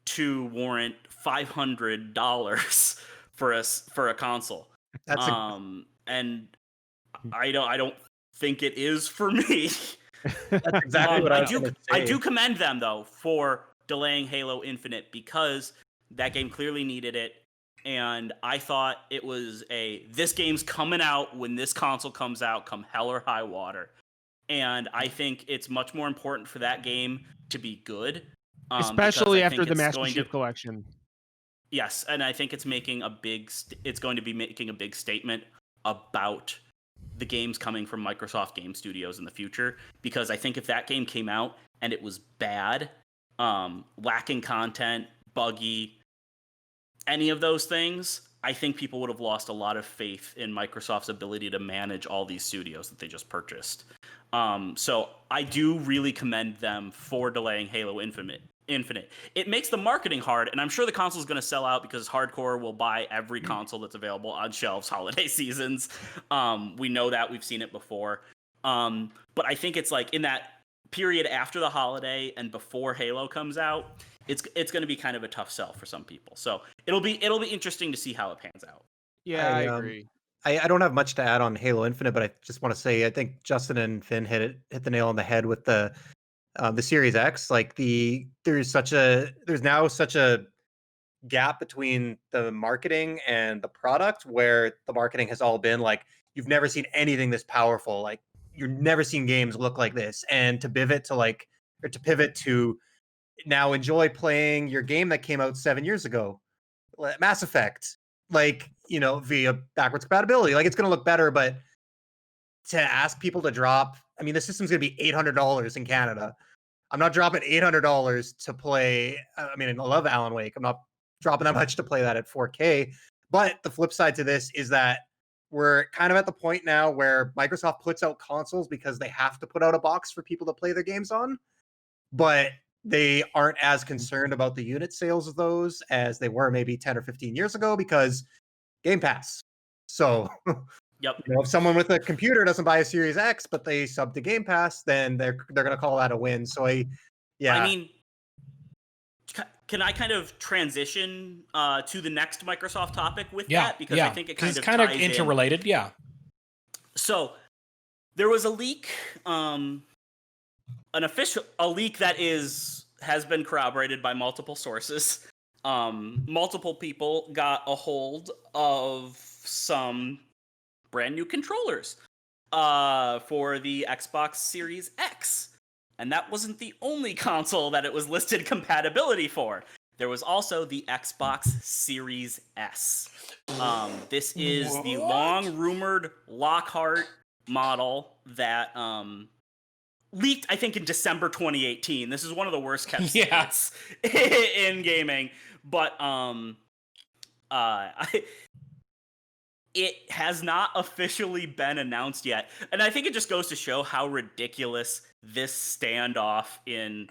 to warrant $500 for a console? And I don't think it is for me. That's exactly what I do commend them though for delaying Halo Infinite, because that game clearly needed it. And I thought it was this game's coming out when this console comes out, come hell or high water. And I think it's much more important for that game to be good. Especially after the Master Chief Collection. Yes, and I think it's it's going to be making a big statement about the games coming from Microsoft Game Studios in the future. Because I think if that game came out and it was bad, lacking content, buggy, any of those things, I think people would have lost a lot of faith in Microsoft's ability to manage all these studios that they just purchased. So I do really commend them for delaying Halo Infinite. It makes the marketing hard, and I'm sure the console is going to sell out because hardcore will buy every console that's available on shelves holiday seasons. We know that. We've seen it before. But I think it's like in that period after the holiday and before Halo comes out, it's going to be kind of a tough sell for some people. So it'll be interesting to see how it pans out. Yeah, I agree. I don't have much to add on Halo Infinite, but I just want to say I think Justin and Finn hit the nail on the head with the Series X. Like there's now such a gap between the marketing and the product, where the marketing has all been like, you've never seen anything this powerful, like you've never seen games look like this, and to pivot to now enjoy playing your game that came out 7 years ago. Mass Effect, like, you know, via backwards compatibility. Like, it's going to look better, but to ask people to drop, I mean, the system's going to be $800 in Canada. I'm not dropping $800 to play. I mean, I love Alan Wake. I'm not dropping that much to play that at 4K. But the flip side to this is that we're kind of at the point now where Microsoft puts out consoles because they have to put out a box for people to play their games on. But they aren't as concerned about the unit sales of those as they were maybe 10 or 15 years ago because Game Pass. So, yep. You know, if someone with a computer doesn't buy a Series X, but they sub to Game Pass, then they're going to call that a win. So, I mean, can I kind of transition to the next Microsoft topic with that? Because I think it's kind of interrelated. Yeah. So there was a leak, a leak that has been corroborated by multiple sources. Multiple people got a hold of some brand new controllers for the Xbox Series X. And that wasn't the only console that it was listed compatibility for. There was also the Xbox Series S. This is the long-rumored Lockhart model that leaked, I think, in December 2018. This is one of the worst kept secrets in gaming. But it has not officially been announced yet. And I think it just goes to show how ridiculous this standoff in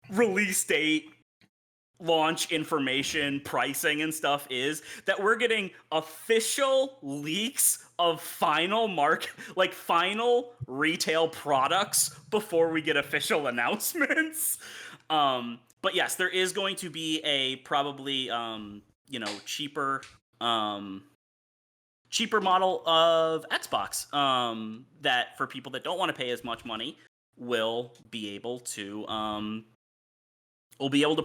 release date, launch information, pricing, and stuff is, that we're getting official leaks of final final retail products before we get official announcements. But yes, there is going to be a probably cheaper model of Xbox that for people that don't want to pay as much money will be able to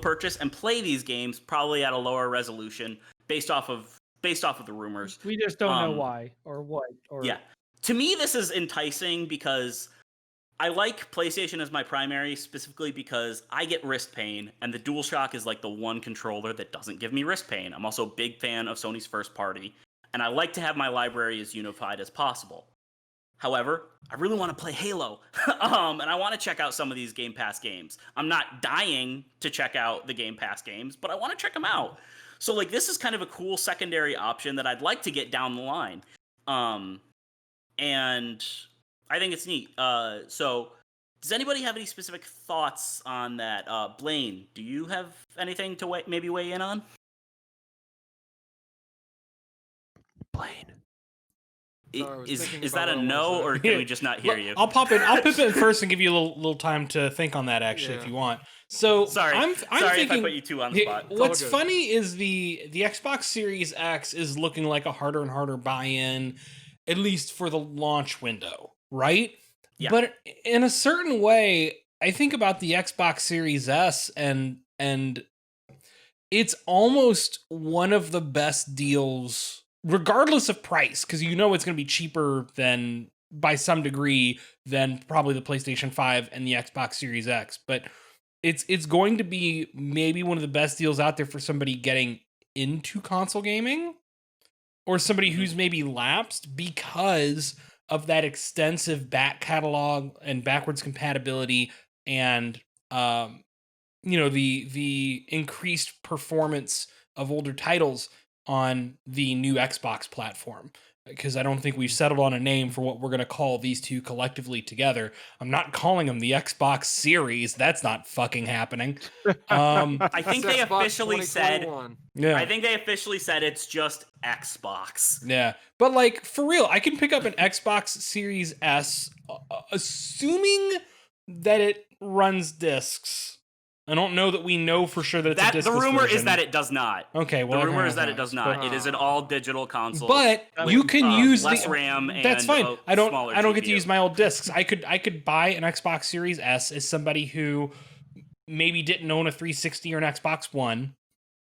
purchase and play these games probably at a lower resolution based off of the rumors. We just don't know why or what. Yeah, to me this is enticing because I like PlayStation as my primary, specifically because I get wrist pain, and the DualShock is like the one controller that doesn't give me wrist pain. I'm also a big fan of Sony's first party, and I like to have my library as unified as possible. However, I really want to play Halo, and I want to check out some of these Game Pass games. I'm not dying to check out the Game Pass games, but I want to check them out. So, like, this is kind of a cool secondary option that I'd like to get down the line. And I think it's neat. So, does anybody have any specific thoughts on that? Blaine, do you have anything to maybe weigh in on? Blaine. Is that a no, or can we just not hear you? I'll pop in. I'll pip in first and give you a little time to think on that, actually, if you want. So sorry, I'm sorry thinking, if I put you two on the spot. What's funny is the Xbox Series X is looking like a harder and harder buy-in, at least for the launch window, right? Yeah. But in a certain way, I think about the Xbox Series S and it's almost one of the best deals, regardless of price, because you know it's going to be cheaper than, by some degree, than probably the PlayStation 5 and the Xbox Series X. But it's going to be maybe one of the best deals out there for somebody getting into console gaming, or somebody who's maybe lapsed because of that extensive back catalog and backwards compatibility and the increased performance of older titles on the new Xbox platform. Because I don't think we've settled on a name for what we're going to call these two collectively together. I'm not calling them the Xbox Series. That's not fucking happening. I think they officially said. Yeah. I think they officially said it's just Xbox. Yeah, but like for real, I can pick up an Xbox Series S, assuming that it runs discs. I don't know that we know for sure that it's a discless The rumor version. is that it does not. Okay, well, the rumor is that it does not. It is an all digital console. But you can use less RAM. And that's fine. I don't get to GPU. use my old discs. I could buy an Xbox Series S as somebody who maybe didn't own a 360 or an Xbox One,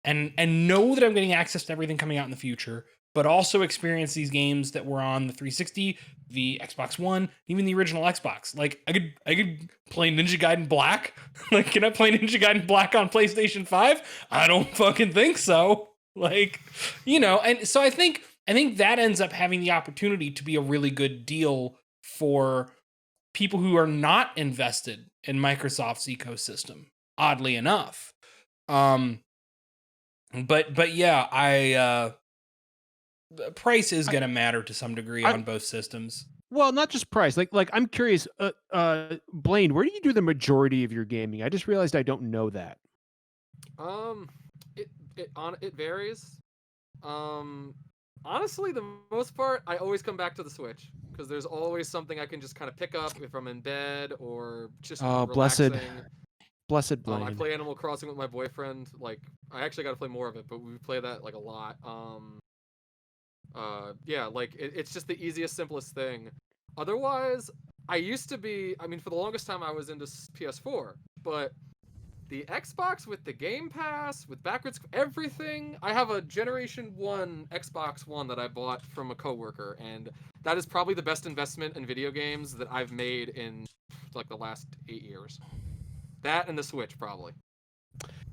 and know that I'm getting access to everything coming out in the future. but also experience these games that were on the 360, the Xbox One, even the original Xbox. Like I could play Ninja Gaiden Black. Like, can I play Ninja Gaiden Black on PlayStation 5? I don't fucking think so. Like, and so I think that ends up having the opportunity to be a really good deal for people who are not invested in Microsoft's ecosystem, oddly enough. But yeah, price is going to matter to some degree on both systems. Well, not just price. Like I'm curious, Blaine, where do you do the majority of your gaming? I just realized I don't know that. It varies. Honestly, the most part, I always come back to the Switch because there's always something I can just kind of pick up if I'm in bed or just relaxing. Blessed Blaine. I play Animal Crossing with my boyfriend. Like, I actually got to play more of it, but we play that like a lot. Yeah, like it's just the easiest, simplest thing. Otherwise, I used to be. I mean, for the longest time, I was into PS4, but the Xbox with the Game Pass, with backwards everything. I have a Generation 1 Xbox One that I bought from a coworker, and that is probably the best investment in video games that I've made in like the last 8 years. That and the Switch, probably.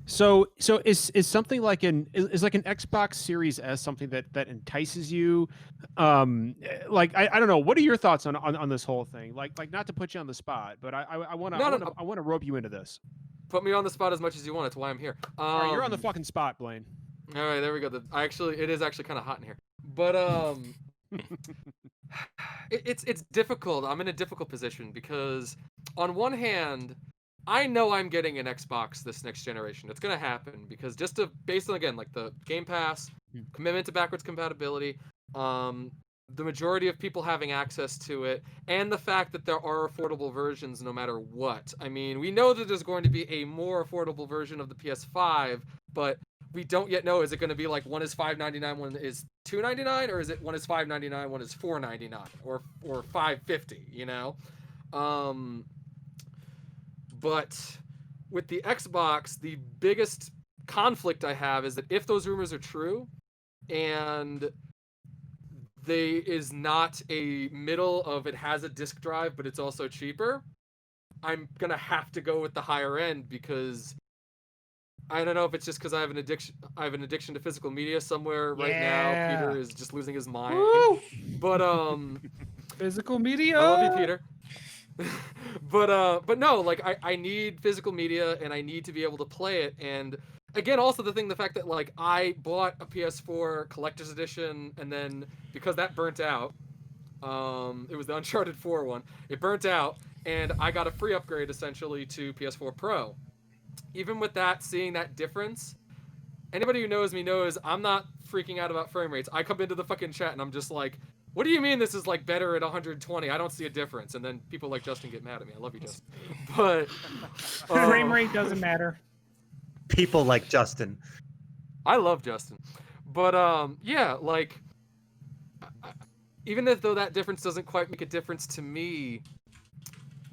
So is something like an Xbox Series S something that entices you? Like I don't know. What are your thoughts on this whole thing? Like not to put you on the spot, but I want to rope you into this. Put me on the spot as much as you want. That's why I'm here. All right, you're on the fucking spot, Blaine. All right, there we go. It is actually kind of hot in here, but it's difficult. I'm in a difficult position because on one hand, I know I'm getting an Xbox this next generation. It's gonna happen because based on again like the Game Pass, commitment to backwards compatibility, the majority of people having access to it, and the fact that there are affordable versions no matter what. I mean, we know that there's going to be a more affordable version of the PS5, but we don't yet know, is it going to be like one is $5.99, one is $2.99, or is it one is $5.99, one is $4.99, or $5.50, you know? But with the Xbox, the biggest conflict I have is that if those rumors are true, and there is not a middle of it has a disk drive, but it's also cheaper, I'm going to have to go with the higher end because I don't know if it's just because I have an addiction to physical media somewhere right now. Peter is just losing his mind. Woo! But physical media. I love you, Peter. but no, like I need physical media and I need to be able to play it. And again, also the fact that like I bought a PS4 collector's edition, and then because that burnt out, it was the Uncharted 4 one. It burnt out, and I got a free upgrade essentially to PS4 Pro. Even with that, seeing that difference, anybody who knows me knows I'm not freaking out about frame rates. I come into the fucking chat and I'm just like, what do you mean this is like better at 120? I don't see a difference. And then people like Justin get mad at me. I love you, Justin. But frame rate doesn't matter. People like Justin. I love Justin. But yeah, like even though that difference doesn't quite make a difference to me,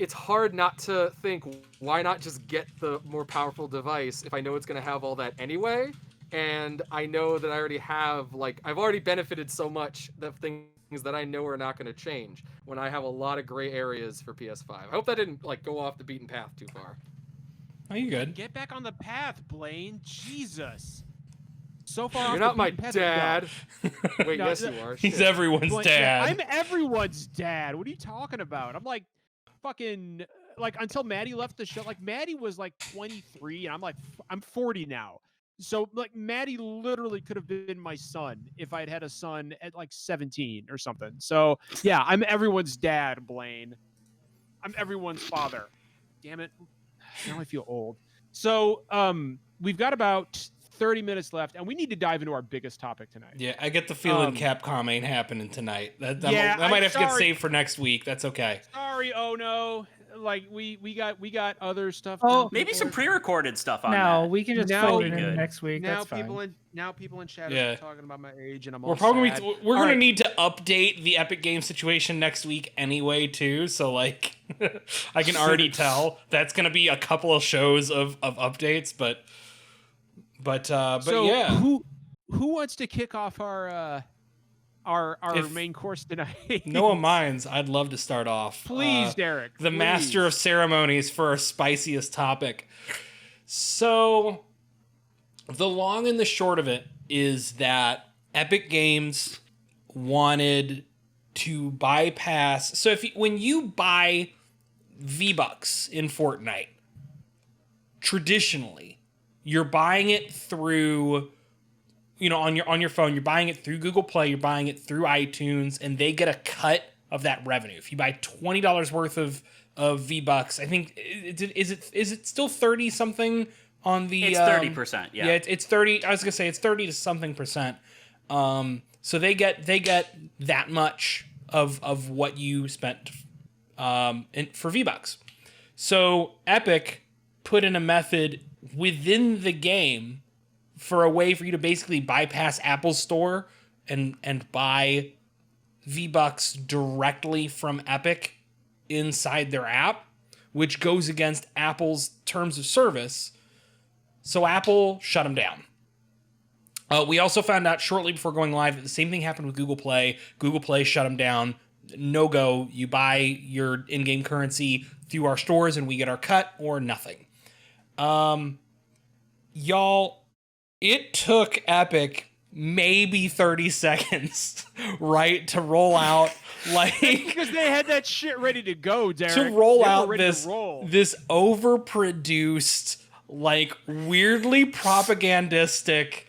it's hard not to think, why not just get the more powerful device if I know it's going to have all that anyway? And I know that I already have, like, I've already benefited so much of things that I know are not going to change when I have a lot of gray areas for PS5. I hope that didn't, like, go off the beaten path too far. Oh, you good? Get back on the path, Blaine. Jesus. So far, you're not my dad. Wait, no, yes, you are. He's everyone's Blaine, dad. Yeah, I'm everyone's dad. What are you talking about? I'm like, fucking, like, until Maddie left the show, like Maddie was like 23 and I'm 40 now, so like Maddie literally could have been my son if I'd had a son at like 17 or something. So yeah, I'm everyone's dad, Blaine. I'm everyone's father. Damn it, now I feel old. So we've got about 30 minutes left, and we need to dive into our biggest topic tonight. Yeah, I get the feeling Capcom ain't happening tonight. That might have to get saved for next week. That's okay. Sorry, Ono. Like we got other stuff. Oh, maybe some pre-recorded stuff on that. No, we can just fold it in next week. Now That's people in chat are talking about my age, and I'm all sad. We're gonna right. need to update the Epic Game situation next week anyway too. So like, I can already tell that's gonna be a couple of shows of updates, but so yeah. Who wants to kick off our our main course tonight. No one minds. I'd love to start off. Please, Derek. The please. master of ceremonies for our spiciest topic. So, the long and the short of it is that Epic Games wanted to bypass. So, when you buy V-Bucks in Fortnite, traditionally, you're buying it through, on your phone, you're buying it through Google Play, you're buying it through iTunes, and they get a cut of that revenue. If you buy $20 worth of V-Bucks, I think is it still 30 something on the? It's 30%. Yeah, it's 30. I was gonna say it's 30 to something percent. So they get that much of what you spent for V-Bucks. So Epic put in a method within the game for a way for you to basically bypass Apple's store and buy V-Bucks directly from Epic inside their app, which goes against Apple's terms of service. So Apple shut them down. We also found out shortly before going live that the same thing happened with Google Play. Google Play shut them down. No go. You buy your in-game currency through our stores and we get our cut, or nothing. Y'all, it took Epic maybe 30 seconds, right, to roll out, like... because they had that shit ready to go, Derek. To roll out this overproduced, like, weirdly propagandistic,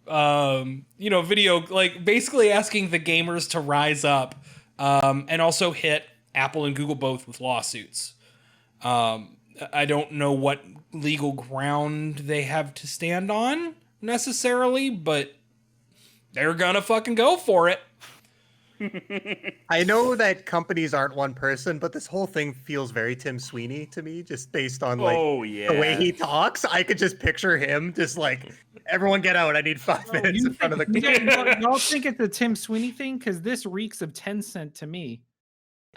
video, like, basically asking the gamers to rise up, and also hit Apple and Google both with lawsuits. I don't know what legal ground they have to stand on, necessarily, but they're gonna fucking go for it. I know that companies aren't one person, but this whole thing feels very Tim Sweeney to me, just based on the way he talks. I could just picture him just like, everyone get out, I need 5 minutes in front of the y'all think it's a Tim Sweeney thing? Because this reeks of Tencent to me.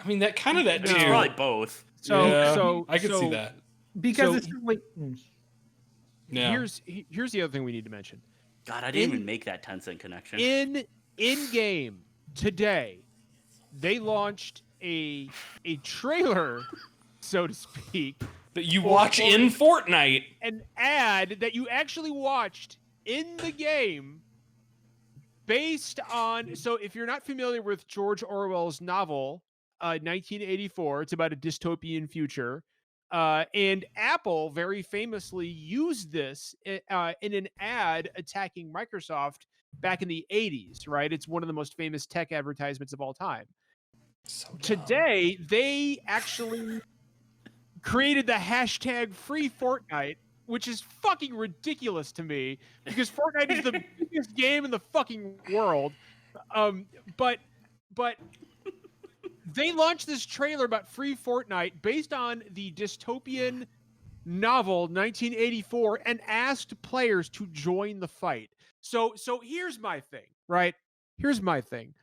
I mean, that kind of that too. It's probably both. So I could see that. Because it's like, yeah. Here's the other thing we need to mention. God, I didn't even make that Tencent connection. In game today, they launched a trailer, so to speak, that you watch in Fortnite. An ad that you actually watched in the game, based on. So, if you're not familiar with George Orwell's novel, 1984, it's about a dystopian future. And Apple very famously used this in an ad attacking Microsoft back in the 80s, right? It's one of the most famous tech advertisements of all time. So today, they actually created the hashtag Free Fortnite, which is fucking ridiculous to me, because Fortnite is the biggest game in the fucking world. But they launched this trailer about Free Fortnite based on the dystopian novel 1984 and asked players to join the fight. So here's my thing, right? Here's my thing.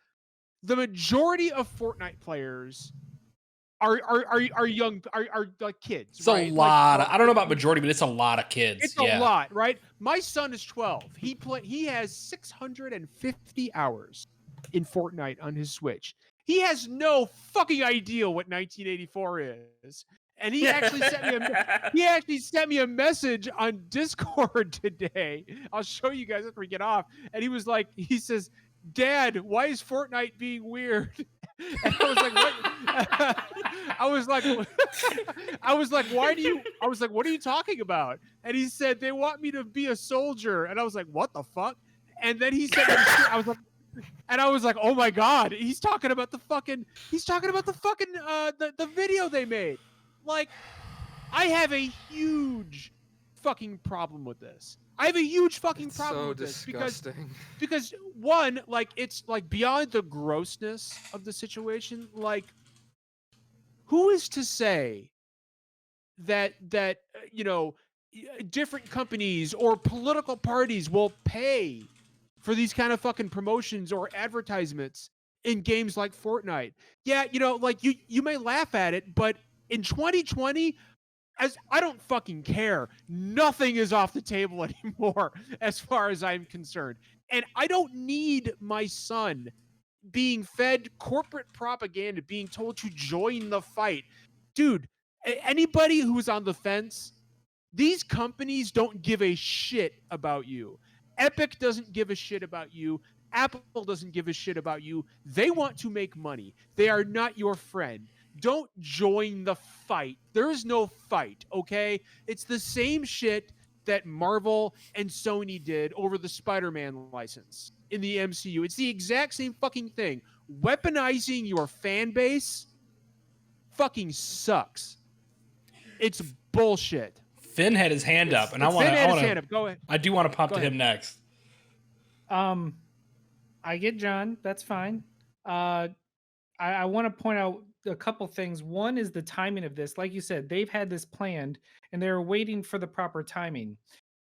The majority of Fortnite players are young, are like kids. It's right? a lot. Like, I don't know about majority, but it's a lot of kids. It's a lot, right? My son is 12. He has 650 hours in Fortnite on his Switch. He has no fucking idea what 1984 is. And he actually sent me a message on Discord today. I'll show you guys after we get off. And he says, "Dad, why is Fortnite being weird?" And I was like, "What?" What are you talking about? And he said, "They want me to be a soldier." And I was like, "What the fuck?" And then he said, I was like, "Oh my God, he's talking about the video they made." Like, I have a huge fucking problem with this. Because one, like, it's like beyond the grossness of the situation. Like, who is to say that different companies or political parties will pay for these kind of fucking promotions or advertisements in games like Fortnite? Yeah, like you may laugh at it, but in 2020, as I don't fucking care. Nothing is off the table anymore as far as I'm concerned. And I don't need my son being fed corporate propaganda, being told to join the fight. Dude, anybody who's on the fence, these companies don't give a shit about you. Epic doesn't give a shit about you. Apple doesn't give a shit about you. They want to make money. They are not your friend. Don't join the fight. There is no fight, okay? It's the same shit that Marvel and Sony did over the Spider-Man license in the MCU. It's the exact same fucking thing. Weaponizing your fan base fucking sucks. It's bullshit. Finn had his hand up, and I do want to pop to him next. I get John. That's fine. I want to point out a couple things. One is the timing of this. Like you said, they've had this planned, and they're waiting for the proper timing.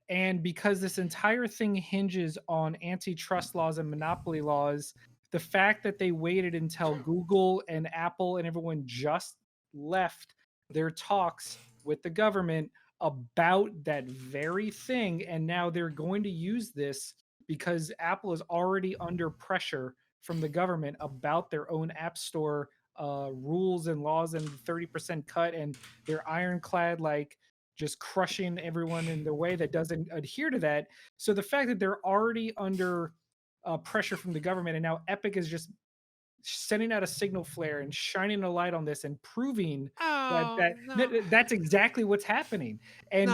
And because this entire thing hinges on antitrust laws and monopoly laws, the fact that they waited until Google and Apple and everyone just left their talks with the government about that very thing, and now they're going to use this because Apple is already under pressure from the government about their own app store rules and laws and 30% cut, and they're ironclad, like just crushing everyone in the way that doesn't adhere to that. So the fact that they're already under pressure from the government, and now Epic is just sending out a signal flare and shining a light on this and proving that's exactly what's happening. And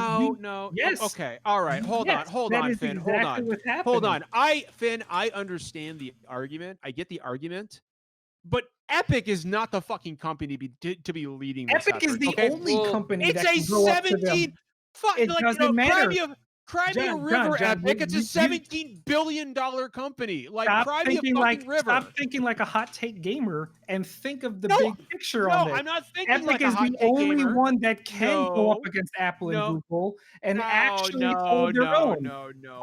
yes, okay, all right, hold on, Finn, hold on. Finn, I understand the argument. I get the argument, but Epic is not the fucking company to be leading this Epic effort, is the only company. It's a 17. It doesn't matter. Cry me a river, Epic. It's a $17 billion company. Like, cry me a fucking river. Stop thinking like a hot take gamer and think of the big picture on this. I'm not thinking Epic like a is hot the take only gamer. one that can go up against Apple and Google and actually hold their own.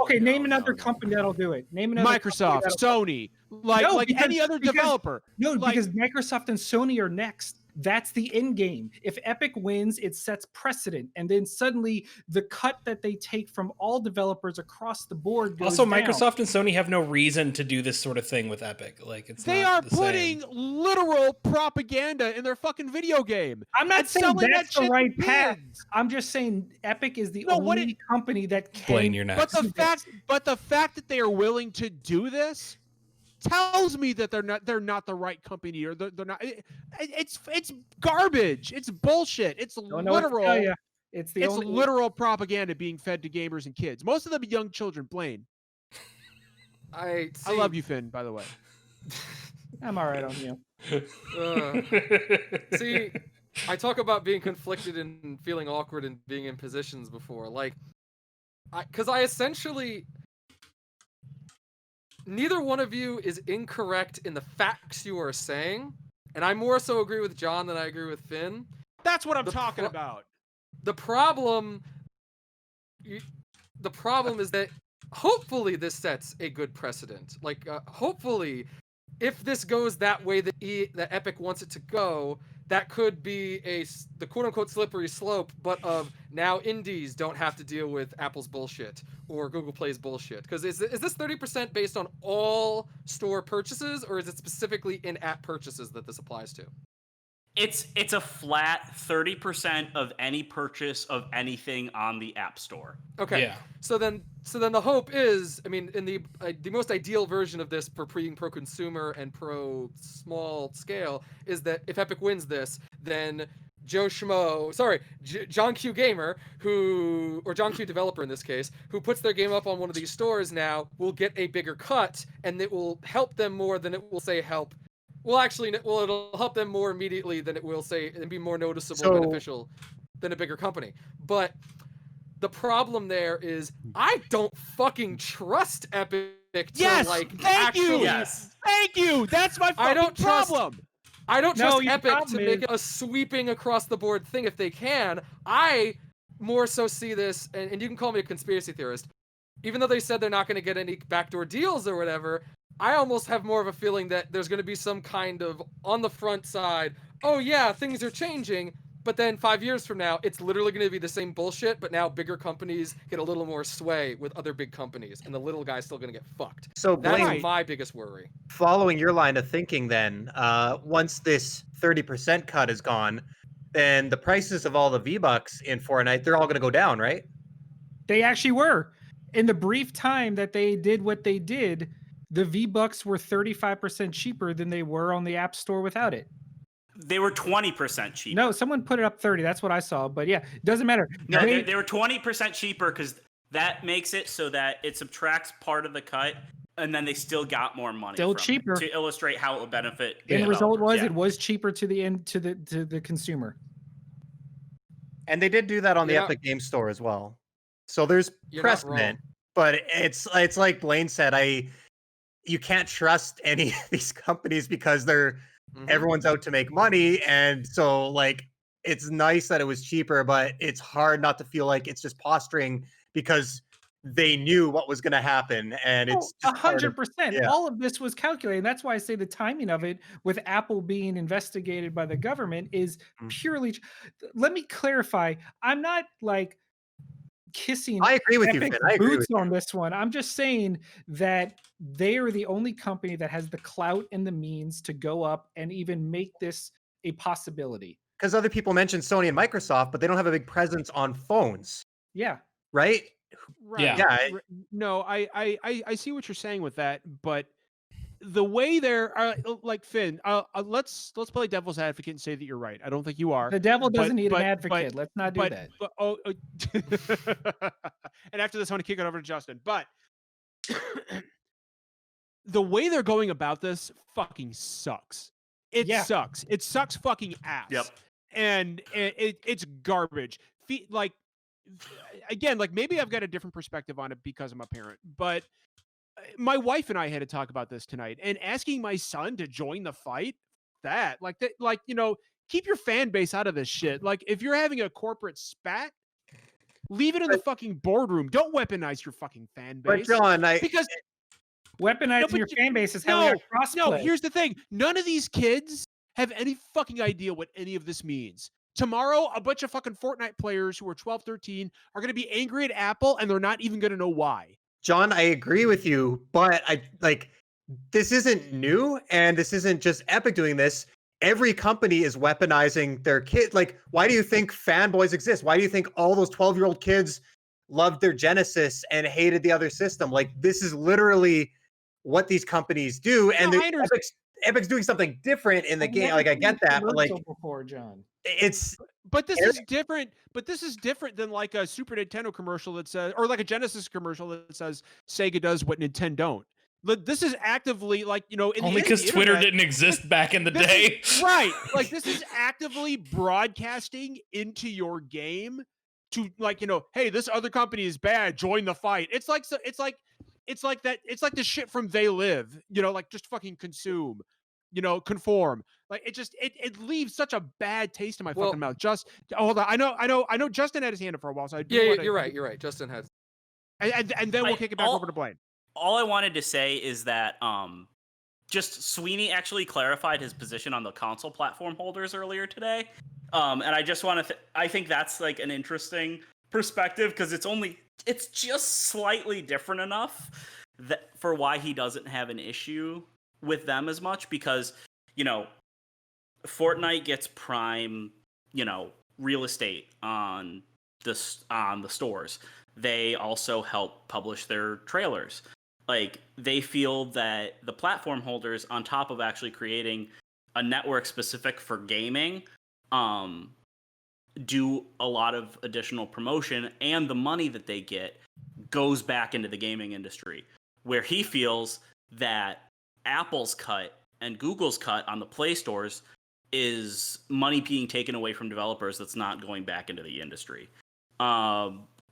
Okay, name another company that'll do it. Name another Microsoft, Sony, like any other developer. Because Microsoft and Sony are next. That's the end game. If Epic wins, it sets precedent, and then suddenly the cut that they take from all developers across the board goes also, down. Microsoft and Sony have no reason to do this sort of thing with Epic. Like, they are putting literal propaganda in their fucking video game. I'm not saying that's the right path. I'm just saying Epic is the only company that can. Blaine, you're next. But the fact that they are willing to do this tells me that they're not the right company, or they're not. It's garbage. It's bullshit. It's literal. It's literal propaganda being fed to gamers and kids. Most of them young children. Blaine, I love you, Finn. By the way, I'm all right on you. See, I talk about being conflicted and feeling awkward and being in positions before, like, because I essentially. Neither one of you is incorrect in the facts you are saying, and I more so agree with John than I agree with Finn. That's what I'm talking about. The problem is that hopefully this sets a good precedent. Like, hopefully, if this goes that way that Epic wants it to go, that could be the quote-unquote slippery slope, but of now indies don't have to deal with Apple's bullshit or Google Play's bullshit. Because is this 30% based on all store purchases, or is it specifically in-app purchases that this applies to? It's a flat 30% of any purchase of anything on the App Store. Okay. Yeah. So then the hope is, I mean, in the most ideal version of this for pro-consumer and pro-small scale is that if Epic wins this, then John Q Gamer, or John Q Developer in this case, who puts their game up on one of these stores now, will get a bigger cut, and it will help them more than it will say help. Well, actually, it'll help them more immediately than it will say, and be more noticeable and beneficial than a bigger company. But the problem there is, I don't fucking trust Epic to thank you. That's my fucking problem. I don't trust Epic to make a sweeping across the board thing if they can. I more so see this, and you can call me a conspiracy theorist, even though they said they're not going to get any backdoor deals or whatever. I almost have more of a feeling that there's going to be some kind of, on the front side, oh yeah, things are changing, But then 5 years from now, it's literally going to be the same bullshit, but now bigger companies get a little more sway with other big companies, and the little guy's still going to get fucked. So Blaine, that's my biggest worry. Following your line of thinking, then, once this 30% cut is gone, then the prices of all the V-Bucks in Fortnite, they're all going to go down, right? They actually were. In the brief time that they did what they did, the V-Bucks were 35% cheaper than they were on the App Store without it. They were 20% cheaper. No, someone put it up 30. That's what I saw. But yeah, it doesn't matter. No, they were 20% cheaper because that makes it so that it subtracts part of the cut, and then they still got more money. Still cheaper to illustrate how it would benefit. And the result was it was cheaper to the end to the consumer. And they did do that on the Epic Games Store as well. So there's precedent, but it's like Blaine said, you can't trust any of these companies because everyone's out to make money, and so like it's nice that it was cheaper, but it's hard not to feel like it's just posturing because they knew what was going to happen, and it's 100%. All of this was calculated. That's why I say the timing of it, with Apple being investigated by the government, is purely. Let me clarify. I'm not like kissing. I agree with you, Finn. I agree boots on this one. I'm just saying that they are the only company that has the clout and the means to go up and even make this a possibility. Because other people mentioned Sony and Microsoft, but they don't have a big presence on phones. Yeah. Right? Right. Yeah. No, I see what you're saying with that, but the way they're like Finn, let's play devil's advocate and say that you're right. I don't think you are. The devil doesn't need an advocate. Let's not do that. And after this, I want to kick it over to Justin. But the way they're going about this fucking sucks. It sucks. It sucks fucking ass. Yep. And it's garbage. Like, again, like maybe I've got a different perspective on it because I'm a parent, but my wife and I had to talk about this tonight, and asking my son to join the fight, keep your fan base out of this shit. Like, if you're having a corporate spat, leave it in the fucking boardroom. Don't weaponize your fucking fan base. But John, because weaponizing your fan base is how we got crossplay. No, here's the thing. None of these kids have any fucking idea what any of this means. Tomorrow, a bunch of fucking Fortnite players who are 12, 13 are going to be angry at Apple, and they're not even going to know why. John, I agree with you, but this isn't new, and this isn't just Epic doing this. Every company is weaponizing their kid. Like, why do you think fanboys exist? Why do you think all those 12-year-old kids loved their Genesis and hated the other system? Like, this is literally what these companies do, and Epic's doing something different in the game. Like, I get that, but like, before John, But this is different. But this is different than like a Super Nintendo commercial that says, or like a Genesis commercial that says Sega does what Nintendo don't. This is actively like, only because Twitter didn't exist back in the day. Right. Like, this is actively broadcasting into your game to like, hey, this other company is bad. Join the fight. It's like that. It's like the shit from They Live. Like, just fucking consume. Conform. Like, it leaves such a bad taste in my fucking mouth. Hold on. I know Justin had his hand up for a while, so you're right. Justin has. And then we'll kick it back over to Blaine. All I wanted to say is that just Sweeney actually clarified his position on the console platform holders earlier today. And I just want to I think that's like an interesting perspective, because it's just slightly different enough that for why he doesn't have an issue with them as much, because Fortnite gets prime real estate on the stores. They also help publish their trailers. Like, they feel that the platform holders, on top of actually creating a network specific for gaming, do a lot of additional promotion, and the money that they get goes back into the gaming industry, where he feels that Apple's cut and Google's cut on the Play stores is money being taken away from developers that's not going back into the industry,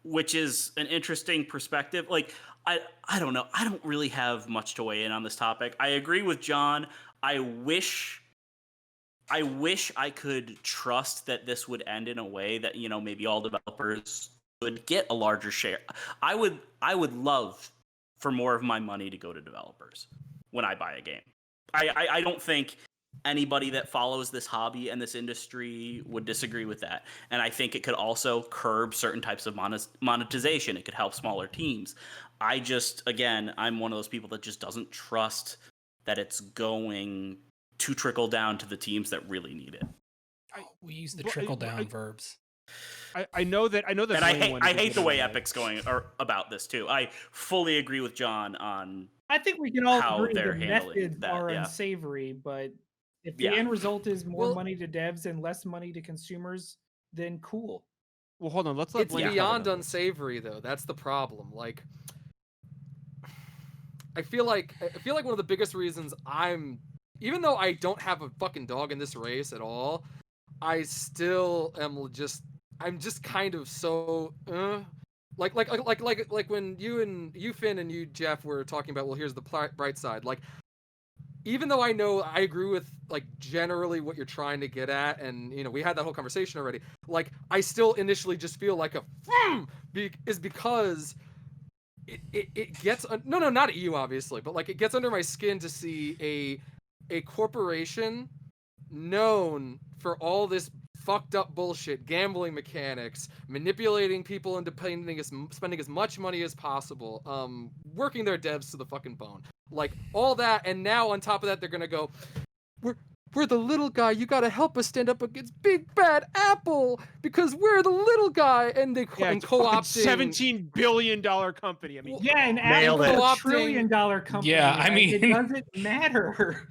which is an interesting perspective. Like, I don't know. I don't really have much to weigh in on this topic. I agree with John. I wish I could trust that this would end in a way that, maybe all developers would get a larger share. I would love for more of my money to go to developers when I buy a game. I don't think anybody that follows this hobby and this industry would disagree with that. And I think it could also curb certain types of monetization. It could help smaller teams. I'm one of those people that just doesn't trust that it's going to trickle down to the teams that really need it. We use the trickle down verbs. I know that. And I hate the way Epic's going about this too. I fully agree with John on. I think we can all how agree they're the handling methods that, are yeah. unsavory, but if the end result is more money to devs and less money to consumers, then cool. Well, hold on. Let's let It's beyond unsavory, though. That's the problem. Like, I feel like one of the biggest reasons even though I don't have a fucking dog in this race at all, I still am I'm just kind of so like when you Finn and you Jeff were talking about, well, here's the bright side. Like, even though I know I agree with like generally what you're trying to get at, and we had that whole conversation already, like I still initially just feel like is because it gets no, not at you obviously, but like it gets under my skin to see a corporation known for all this fucked up bullshit, gambling mechanics, manipulating people into spending as much money as possible, working their devs to the fucking bone, like all that, and now on top of that they're gonna go, we're the little guy, you gotta help us stand up against big bad Apple because we're the little guy, and they and co-opting $17 billion company. I mean, and Apple's a $1 trillion company. Yeah, I mean, it doesn't matter.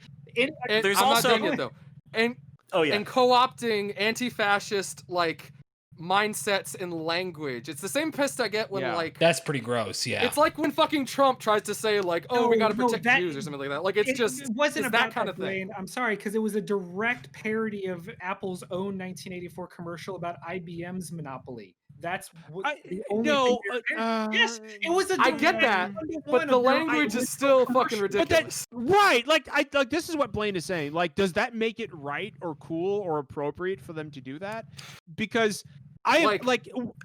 There's I'm also not done yet, though. And co-opting anti-fascist like mindsets and language. It's the same pissed I get when like that's pretty gross. Yeah, it's like when fucking Trump tries to say like, oh, we got to protect Jews or something like that. Like it wasn't about that kind of thing. I'm sorry, because it was a direct parody of Apple's own 1984 commercial about IBM's monopoly. That's what yes, it was a I get that, but the language is still fucking ridiculous. Right, like this is what Blaine is saying. Like, does that make it right or cool or appropriate for them to do that? Because I am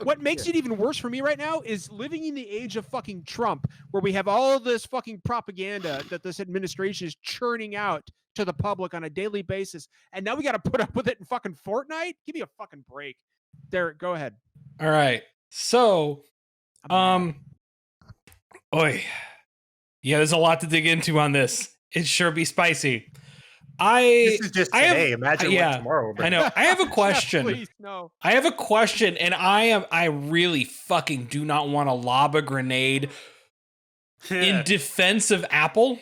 what makes it even worse for me right now is living in the age of fucking Trump, where we have all this fucking propaganda that this administration is churning out to the public on a daily basis, and now we got to put up with it in fucking Fortnite. Give me a fucking break. Derek, go ahead. All right. So, yeah, there's a lot to dig into on this. It sure be spicy. This is just today. Imagine what tomorrow will bring. I know. I have a question. Please, no. I have a question, and I really fucking do not want to lob a grenade in defense of Apple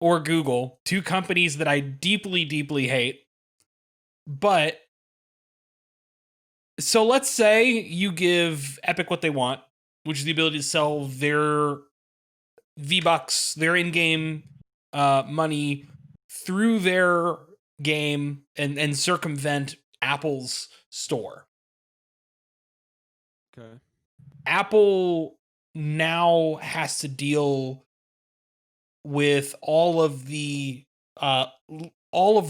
or Google, two companies that I deeply, deeply hate. But so let's say you give Epic what they want, which is the ability to sell their V-Bucks, their in-game money through their game and circumvent Apple's store. Okay. Apple now has to deal with all of the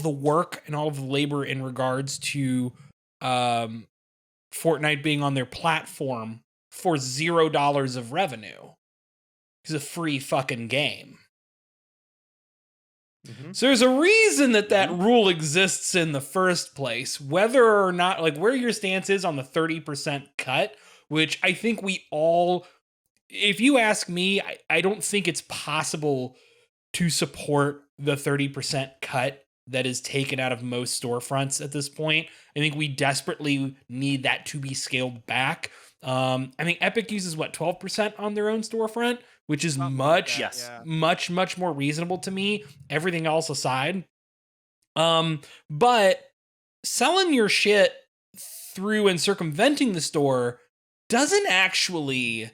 work and all of the labor in regards to Fortnite being on their platform for $0 of revenue. It's a free fucking game. Mm-hmm. So there's a reason that rule exists in the first place, whether or not, like, where your stance is on the 30% cut, which I think we all, if you ask me, I don't think it's possible to support the 30% cut that is taken out of most storefronts at this point. I think we desperately need that to be scaled back. I think Epic uses 12% on their own storefront, which is much more reasonable to me, everything else aside. But selling your shit through and circumventing the store doesn't actually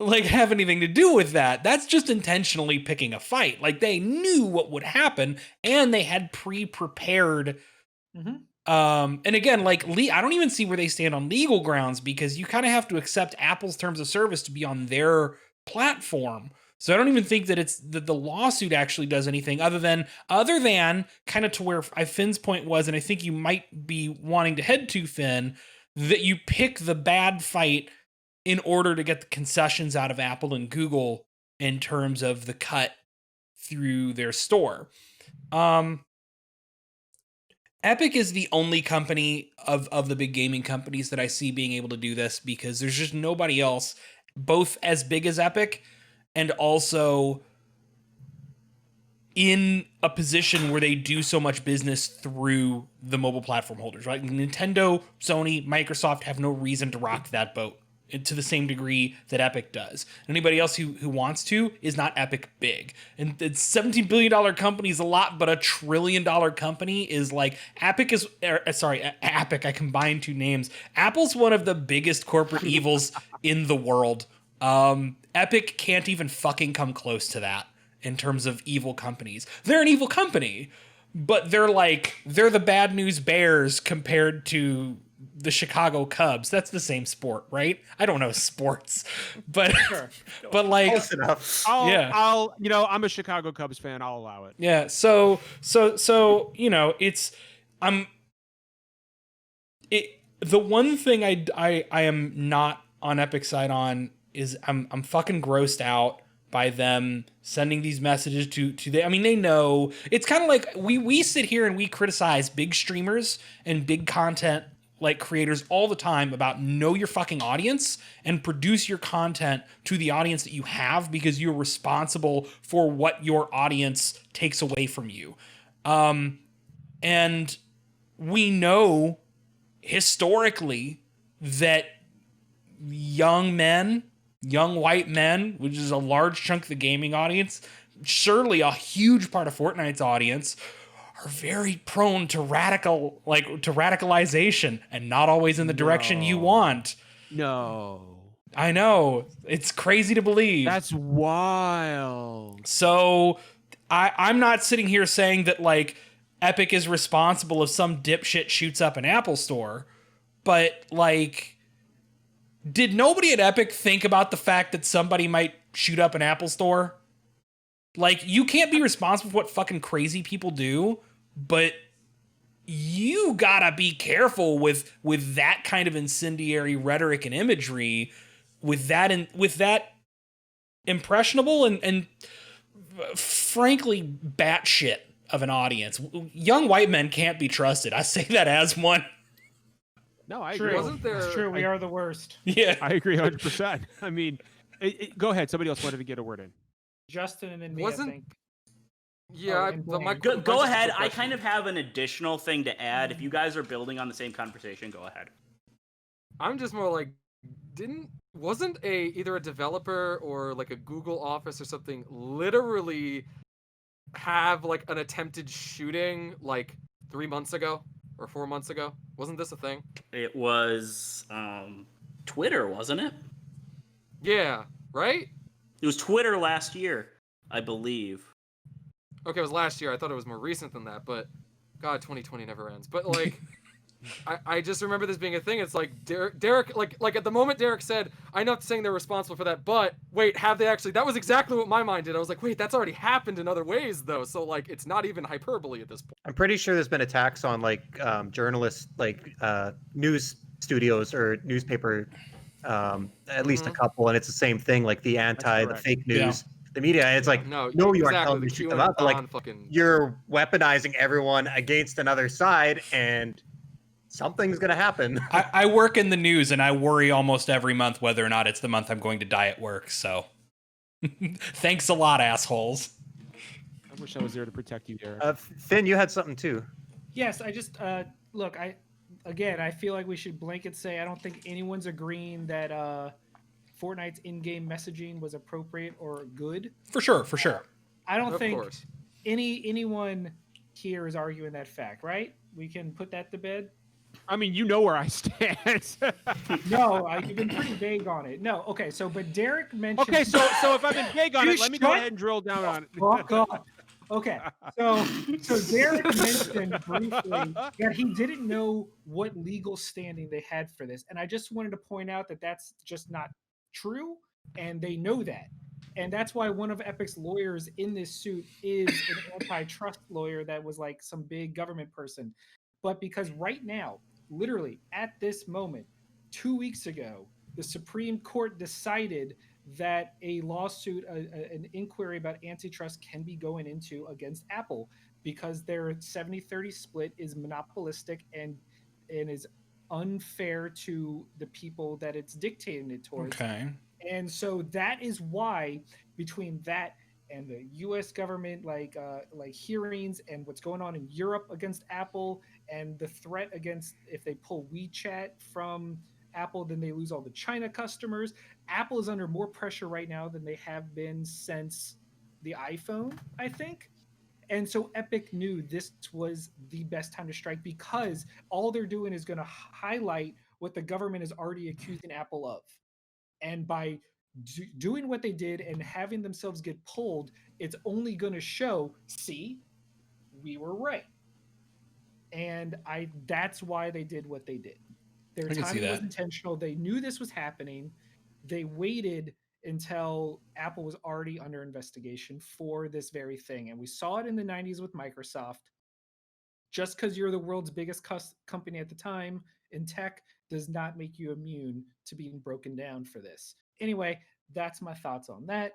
have anything to do with that. That's just intentionally picking a fight. Like, they knew what would happen and they had pre-prepared. Mm-hmm. And again, I don't even see where they stand on legal grounds, because you kind of have to accept Apple's terms of service to be on their platform. So I don't even think that that the lawsuit actually does anything other than kind of to where Finn's point was, and I think you might be wanting to head to, Finn, that you pick the bad fight in order to get the concessions out of Apple and Google in terms of the cut through their store. Epic is the only company of the big gaming companies that I see being able to do this, because there's just nobody else both as big as Epic and also in a position where they do so much business through the mobile platform holders, right? Nintendo, Sony, Microsoft have no reason to rock that boat to the same degree that Epic does. Anybody else who wants to is not Epic big. And it's $17 billion company is a lot, but $1 trillion company is like Epic is, Epic, I combined two names. Apple's one of the biggest corporate evils in the world. Epic can't even fucking come close to that in terms of evil companies. They're an evil company, but they're the Bad News Bears compared to the Chicago Cubs. That's the same sport, right? I don't know sports, but Sure. but like Close enough. I'll I'm a Chicago Cubs fan. I'll allow it. Yeah. So the one thing I am not on Epic's side on is I'm fucking grossed out by them sending these messages to I mean, they know. It's kind of like we sit here and we criticize big streamers and big content like creators all the time about know your fucking audience and produce your content to the audience that you have, because you're responsible for what your audience takes away from you. And we know historically that young white men, which is a large chunk of the gaming audience, surely a huge part of Fortnite's audience, are very prone to radicalization, and not always in the direction you want. No. I know. It's crazy to believe. That's wild. So I'm not sitting here saying that like Epic is responsible if some dipshit shoots up an Apple store, but like, did nobody at Epic think about the fact that somebody might shoot up an Apple store? Like, you can't be responsible for what fucking crazy people do, but you gotta be careful with that kind of incendiary rhetoric and imagery, with that impressionable and frankly batshit of an audience. Young white men can't be trusted. I say that as one. No, I True. agree. Wasn't there? It's true. We are the worst. Yeah, I agree 100%. I mean, go ahead. Somebody else wanted to get a word in. Justin and me, Wasn't- I think. Yeah, and but my Blaine. Go mine's just ahead. a I question. kind of have an additional thing to add. If you guys are building on the same conversation, go ahead. I'm just more like, wasn't either a developer or like a Google office or something literally have like an attempted shooting like 3 months ago or 4 months ago? Wasn't this a thing? It was Twitter, wasn't it? Yeah, right? It was Twitter last year, I believe. Okay, it was last year. I thought it was more recent than that, but God, 2020 never ends. But like, I just remember this being a thing. It's like Derek, like at the moment Derek said, I'm not saying they're responsible for that, but wait, have they actually? That was exactly what my mind did. I was like, wait, that's already happened in other ways though. So like, it's not even hyperbole at this point. I'm pretty sure there's been attacks on like journalists, like news studios or newspaper, at least a couple, and it's the same thing, like the correct. fake news, the media. It's like, No, you aren't exactly, telling me the to shoot them QAnon up, but like fucking- you're weaponizing everyone against another side, and something's gonna happen. I work in the news, and I worry almost every month whether or not it's the month I'm going to die at work. So, thanks a lot, assholes. I wish I was there to protect you, Derek. Finn, you had something too. Yes, I just look. I feel like we should blanket say I don't think anyone's agreeing that Fortnite's in-game messaging was appropriate or good. For sure. I don't Of think course. anyone here is arguing that fact, right? We can put that to bed. I mean, you know where I stand. No, you've been pretty vague on it. No, okay. So, but Derek mentioned. Okay, so if I've been vague on You it, let me go shut ahead and drill down on it. Fuck off. Okay, so Derek mentioned briefly that he didn't know what legal standing they had for this, and I just wanted to point out that that's just not true, and they know that, and that's why one of Epic's lawyers in this suit is an antitrust lawyer that was like some big government person, but because right now, literally at this moment, 2 weeks ago, the Supreme Court decided that a lawsuit, an inquiry about antitrust can be going into against Apple because their 70-30 split is monopolistic and is unfair to the people that it's dictating it towards. Okay. And so that is why between that and the U.S. government, like hearings and what's going on in Europe against Apple, and the threat against if they pull WeChat from Apple, then they lose all the China customers. Apple is under more pressure right now than they have been since the iPhone, I think. And so Epic knew this was the best time to strike because all they're doing is going to highlight what the government is already accusing Apple of. And by doing what they did and having themselves get pulled, it's only going to show, see, we were right. And that's why they did what they did. Their timing was intentional. They knew this was happening. They waited until Apple was already under investigation for this very thing. And we saw it in the 90s with Microsoft. Just because you're the world's biggest company at the time in tech does not make you immune to being broken down for this. Anyway, that's my thoughts on that.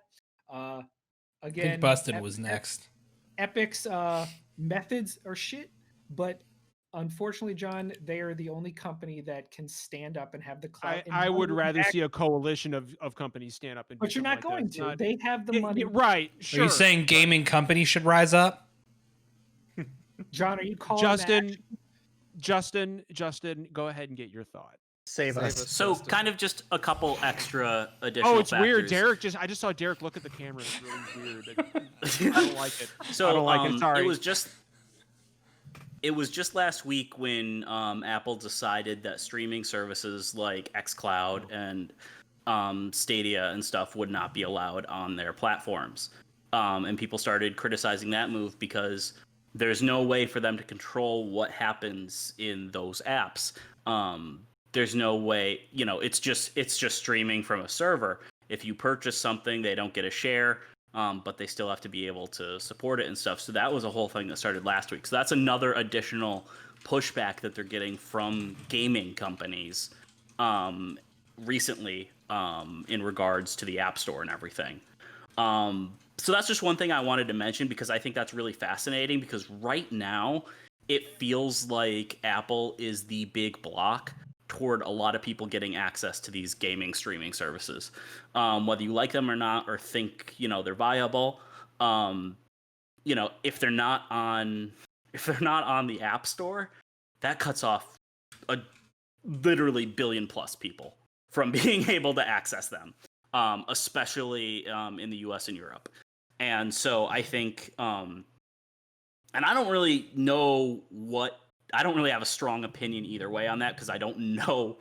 Again, I think Busted was next. Epic's methods are shit, but unfortunately, John, they are the only company that can stand up and have the clout. I would rather see a coalition of companies stand up and. But you're not going to. They have the money. Right. Sure. Are you saying gaming companies should rise up? John, are you calling Justin, go ahead and get your thought. Save us. So kind of just a couple extra additional Oh, it's factors. weird. I just saw Derek look at the camera. It's really weird. I don't like it. So I don't like it. Sorry. It was just last week when Apple decided that streaming services like xCloud and Stadia and stuff would not be allowed on their platforms. And people started criticizing that move because there's no way for them to control what happens in those apps. There's no way, it's just streaming from a server. If you purchase something, they don't get a share, but they still have to be able to support it and stuff. So that was a whole thing that started last week. So that's another additional pushback that they're getting from gaming companies recently in regards to the App Store and everything. So that's just one thing I wanted to mention because I think that's really fascinating because right now it feels like Apple is the big block toward a lot of people getting access to these gaming streaming services. Whether you like them or not, or think, they're viable, if they're not on the App Store, that cuts off literally billion plus people from being able to access them, especially in the US and Europe. And so I think, and I don't really have a strong opinion either way on that because I don't know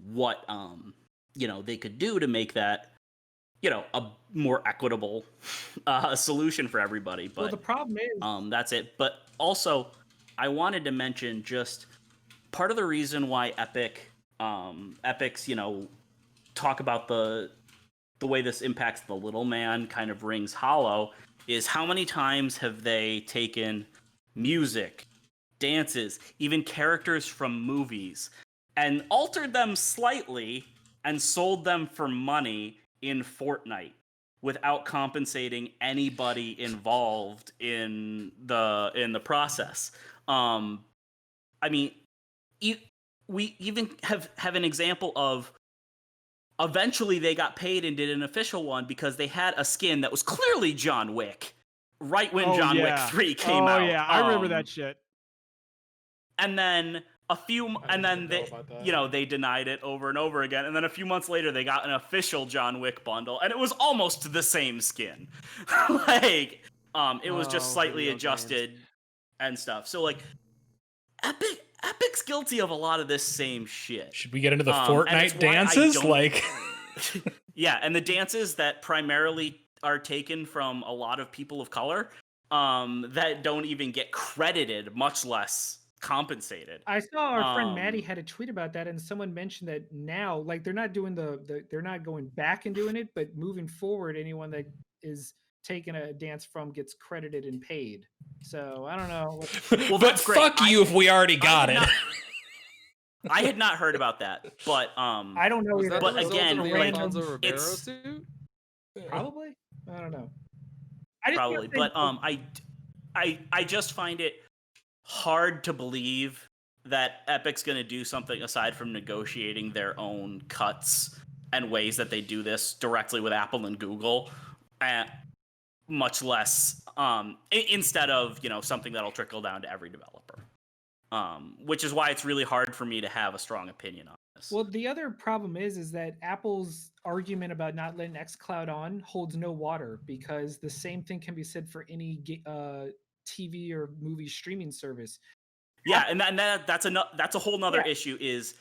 what, they could do to make that, a more equitable solution for everybody. But the problem is, that's it. But also, I wanted to mention just part of the reason why Epic's, talk about the way this impacts the little man kind of rings hollow is how many times have they taken music, dances, even characters from movies, and altered them slightly and sold them for money in Fortnite without compensating anybody involved in the process. I mean, we even have an example of eventually they got paid and did an official one because they had a skin that was clearly John Wick right when John Wick 3 came out. Oh yeah, I remember that shit. And then they denied it over and over again. And then a few months later, they got an official John Wick bundle, and it was almost the same skin. It was just slightly adjusted and stuff. So Epic's guilty of a lot of this same shit. Should we get into the Fortnite dances? Yeah, and the dances that primarily are taken from a lot of people of color that don't even get credited, much less compensated. I saw our friend Maddie had a tweet about that, and someone mentioned that now, they're not doing they're not going back and doing it, but moving forward, anyone that is taking a dance from gets credited and paid. So I don't know. Well, but fuck you if we already got it. I had not heard about that, but I don't know. But again, probably. I don't know. Probably, but I just find it hard to believe that Epic's going to do something aside from negotiating their own cuts and ways that they do this directly with Apple and Google, much less instead of something that'll trickle down to every developer. Which is why it's really hard for me to have a strong opinion on this. Well, the other problem is that Apple's argument about not letting xCloud on holds no water, because the same thing can be said for any TV or movie streaming service. Yeah, and that's a whole nother issue. Is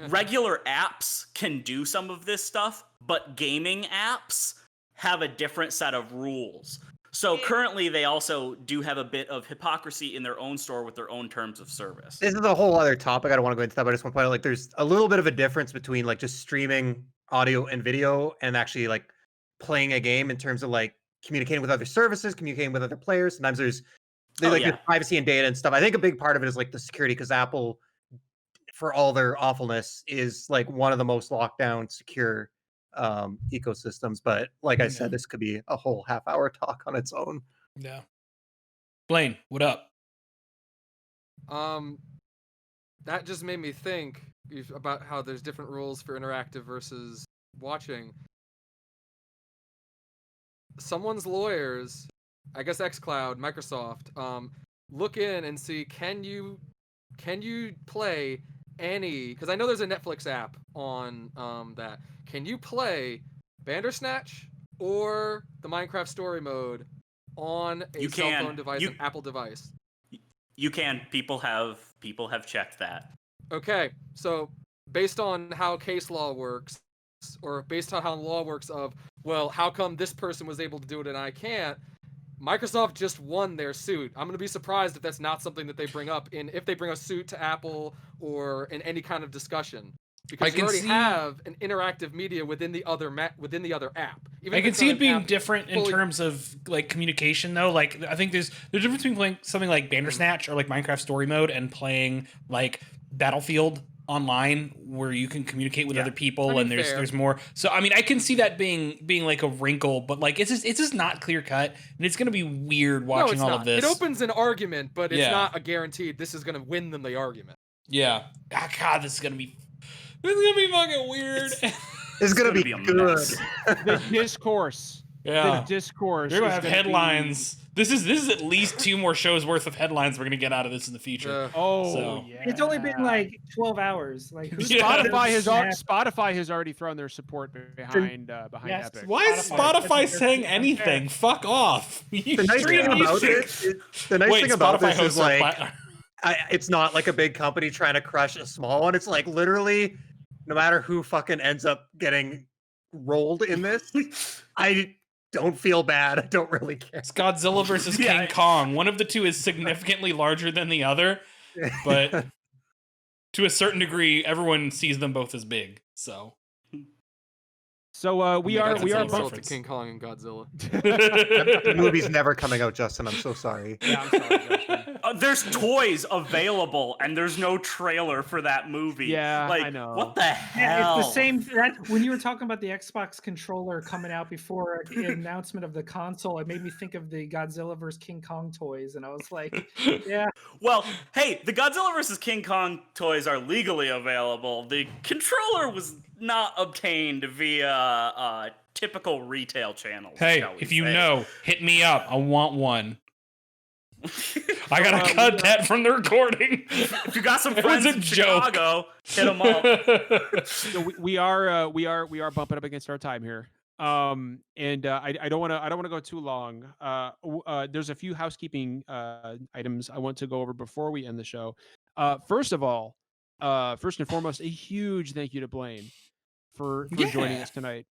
regular apps can do some of this stuff, but gaming apps have a different set of rules. So currently, they also do have a bit of hypocrisy in their own store with their own terms of service. This is a whole other topic. I don't want to go into that, but I just want to point out, like, there's a little bit of a difference between like just streaming audio and video and actually like playing a game in terms of like communicating with other services, communicating with other players. Sometimes there's privacy and data and stuff. I think a big part of it is like the security, because Apple, for all their awfulness, is like one of the most locked down, secure ecosystems. But like I said, this could be a whole half-hour talk on its own. Yeah. Blaine, what up? That just made me think about how there's different rules for interactive versus watching. Someone's lawyers, I guess xCloud, Microsoft, look in and see, can you play any, because I know there's a Netflix app on that. Can you play Bandersnatch or the Minecraft story mode on a cell phone device, an Apple device? You can. People have checked that. Okay, so based on how case law works, or based on how law works of, well, how come this person was able to do it and I can't? Microsoft just won their suit. I'm going to be surprised if that's not something that they bring up if they bring a suit to Apple or in any kind of discussion. Because you already have an interactive media within the other app. I can see it being different in terms of like communication, though. Like, I think there's a difference between playing something like Bandersnatch or like Minecraft Story Mode and playing like Battlefield online, where you can communicate with other people, and there's more. So I mean, I can see that being like a wrinkle, but like it's just not clear cut, and it's gonna be weird watching all of this. It opens an argument, but it's not a guaranteed. This is gonna win them the argument. Yeah. God, this is gonna be fucking weird. It's gonna be good. The discourse. Yeah. The discourse. You're gonna have headlines. This is at least 2 more shows worth of headlines we're gonna get out of this in the future. Yeah. It's only been like 12 hours. Like Spotify has already thrown their support behind Epic. Why is Spotify saying anything? Fuck off. The nice thing about this is like, it's not like a big company trying to crush a small one. It's like literally, no matter who fucking ends up getting rolled in this, I don't feel bad. I don't really care. It's Godzilla versus King Kong. One of the two is significantly larger than the other, but to a certain degree, everyone sees them both as big. So we are both to King Kong and Godzilla. The movie's never coming out, Justin. I'm so sorry. Yeah, I'm sorry, Justin. There's toys available, and there's no trailer for that movie. Yeah, like, I know. What the hell? It's the same. When you were talking about the Xbox controller coming out before the announcement of the console, it made me think of the Godzilla vs. King Kong toys, and I was like, yeah. Well, hey, the Godzilla vs. King Kong toys are legally available. The controller was not obtained via typical retail channels. Hey, if you know, hit me up. I want one. I gotta cut that from the recording. If you got some friends in Chicago, hit them up. So we are bumping up against our time here, and I don't want to go too long. There's a few housekeeping items I want to go over before we end the show. First of all, first and foremost, a huge thank you to Blaine for joining us tonight.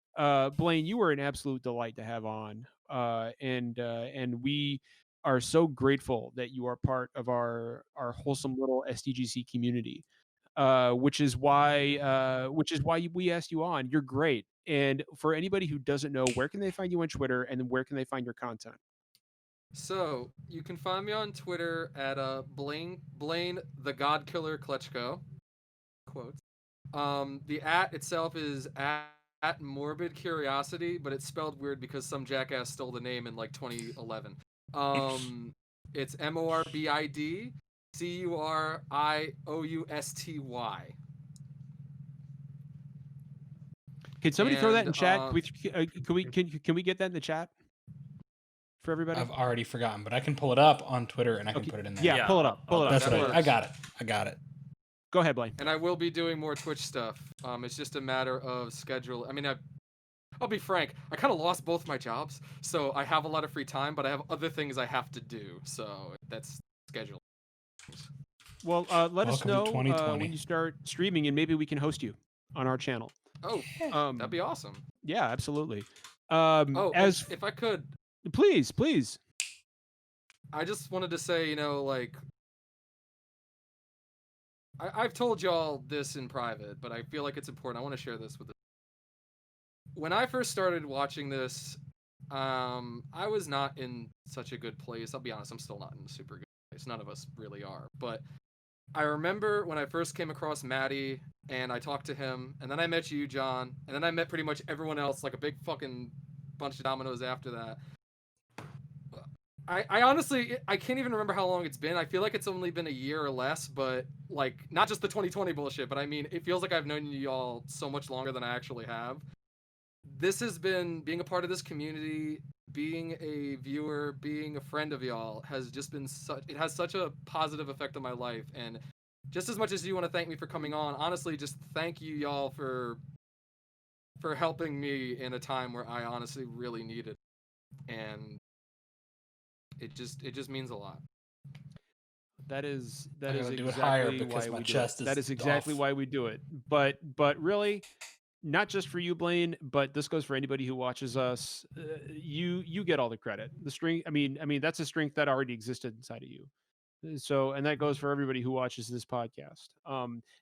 Blaine, you were an absolute delight to have on, and we are so grateful that you are part of our wholesome little SDGC community, which is why we asked you on. You're great. And for anybody who doesn't know, where can they find you on Twitter, and where can they find your content? So you can find me on Twitter at Blaine the God Killer Klitschko. Quotes. The @ itself is at Morbid Curiosity, but it's spelled weird because some jackass stole the name in like 2011. It's MORBIDCURIOUSTY. Can somebody throw that in chat? Can we get that in the chat for everybody? I've already forgotten, but I can pull it up on Twitter and I can put it in there. Yeah, pull it up. Pull it up. That's right. I got it. Go ahead, Blaine. And I will be doing more Twitch stuff. It's just a matter of schedule. I mean, I'll be frank. I kind of lost both my jobs, so I have a lot of free time, but I have other things I have to do. So that's schedule. Well, let us know when you start streaming, and maybe we can host you on our channel. Oh, that'd be awesome. Yeah, absolutely. If I could, please. I just wanted to say, like, I've told y'all this in private, but I feel like it's important. I want to share this with. When I first started watching this, I was not in such a good place. I'll be honest, I'm still not in a super good place. None of us really are. But I remember when I first came across Maddie, and I talked to him, and then I met you, John, and then I met pretty much everyone else, like a big fucking bunch of dominoes after that. I honestly, I can't even remember how long it's been. I feel like it's only been a year or less, but, like, not just the 2020 bullshit, but I mean, it feels like I've known you all so much longer than I actually have. This has been, being a part of this community, being a viewer, being a friend of y'all, has just been it has such a positive effect on my life. And just as much as you want to thank me for coming on, honestly, just thank you y'all for helping me in a time where I honestly really needed it. And it just means a lot. That is exactly why we do it. That is exactly why we do it. But really, not just for you, Blaine, but this goes for anybody who watches us. You get all the credit. The strength. I mean, that's a strength that already existed inside of you. So, and that goes for everybody who watches this podcast.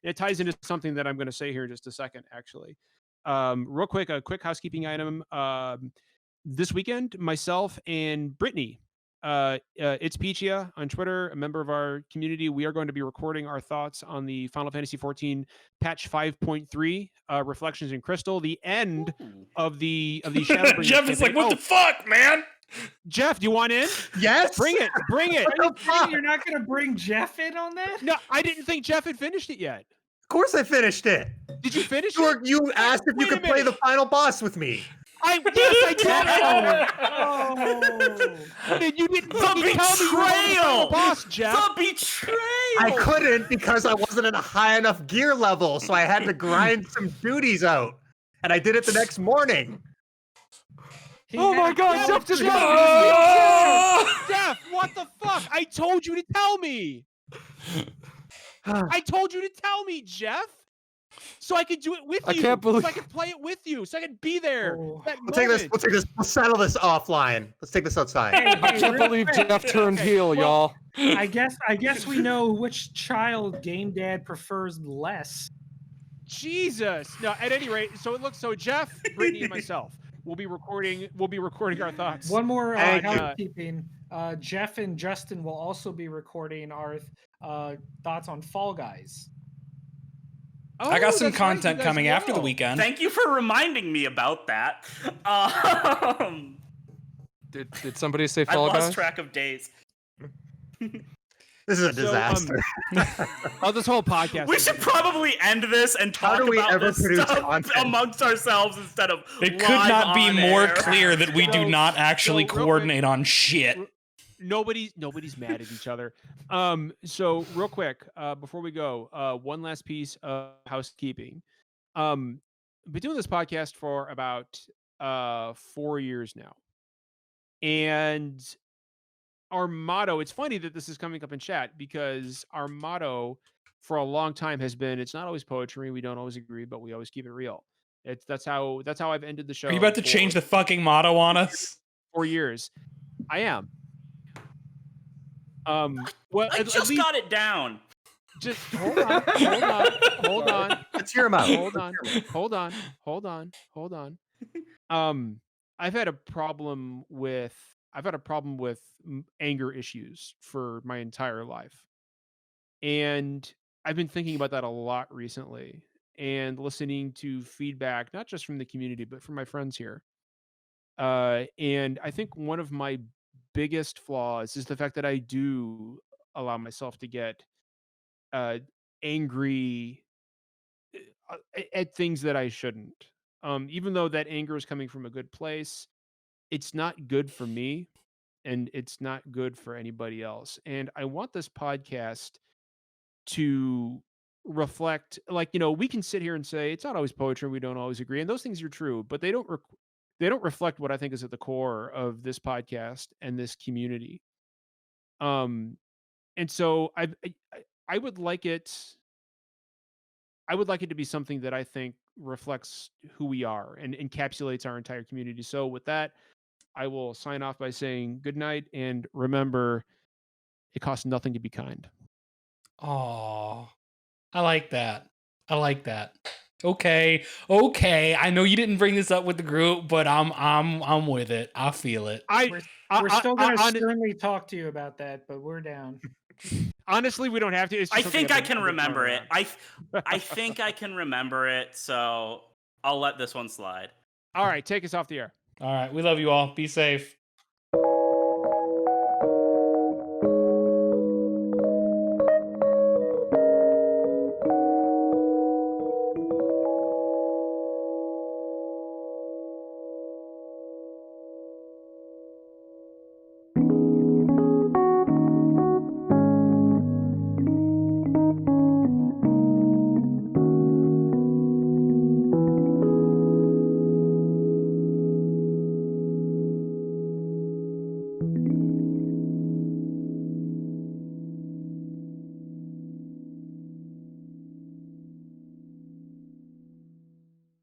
It ties into something that I'm going to say here in just a second, actually. Real quick, a quick housekeeping item. This weekend, myself and Brittany, it's Peachia on Twitter, a member of our community. We are going to be recording our thoughts on the Final Fantasy XIV patch 5.3, Reflections in Crystal, the end of the Shadowbringers. Jeff is like, what the fuck, man? Jeff, do you want in? Yes. Bring it. You're not going to bring Jeff in on that? No, I didn't think Jeff had finished it yet. Of course I finished it. Did you finish it? You asked if you could play the final boss with me. I did. You didn't tell me you were the boss, Jeff. The betrayal. I couldn't because I wasn't in a high enough gear level, so I had to grind some duties out, and I did it the next morning. Oh my God, Jeff! Jeff, what the fuck? I told you to tell me. I told you to tell me, Jeff. So I could do it with you. I can't believe. So I could play it with you. So I could be there. We'll take this. We'll settle this offline. Let's take this outside. I can't believe Jeff turned heel, y'all. I guess we know which child Game Dad prefers less. Jesus. No. At any rate, so it looks so. Jeff, Brittany, and myself will be recording. We'll be recording our thoughts. One more housekeeping. Jeff and Justin will also be recording our thoughts on Fall Guys. Oh, I got some content coming after the weekend. Thank you for reminding me about that. Did somebody say Fall Guys? I lost track of days. This is a disaster. This whole podcast. We should probably end this and talk about this stuff amongst ourselves instead of. It could not be more clear that we do not actually coordinate on shit. Nobody's mad at each other. So real quick, before we go, one last piece of housekeeping. I've been doing this podcast for about 4 years now. And our motto, it's funny that this is coming up in chat because our motto for a long time has been, it's not always poetry, we don't always agree, but we always keep it real. That's how I've ended the show. Are you about to change the fucking motto on us? 4 years. I am. Well, I just got it down. Just hold on. It's your mouth. Hold on. I've had a problem with anger issues for my entire life. And I've been thinking about that a lot recently and listening to feedback, not just from the community, but from my friends here. And I think one of my biggest flaws is the fact that I do allow myself to get angry at things that I shouldn't. Even though that anger is coming from a good place, it's not good for me and it's not good for anybody else. And I want this podcast to reflect, like, we can sit here and say it's not always poetry, we don't always agree, and those things are true, but they don't reflect what I think is at the core of this podcast and this community. And so I would like it to be something that I think reflects who we are and encapsulates our entire community. So with that, I will sign off by saying good night, and remember, it costs nothing to be kind. Oh, I like that. Okay. I know you didn't bring this up with the group, but I'm with it. I feel it. We're still gonna sternly talk to you about that, but we're down. Honestly, we don't have to. I think I can remember it. I think I can remember it, so I'll let this one slide. All right, take us off the air. All right, we love you all. Be safe.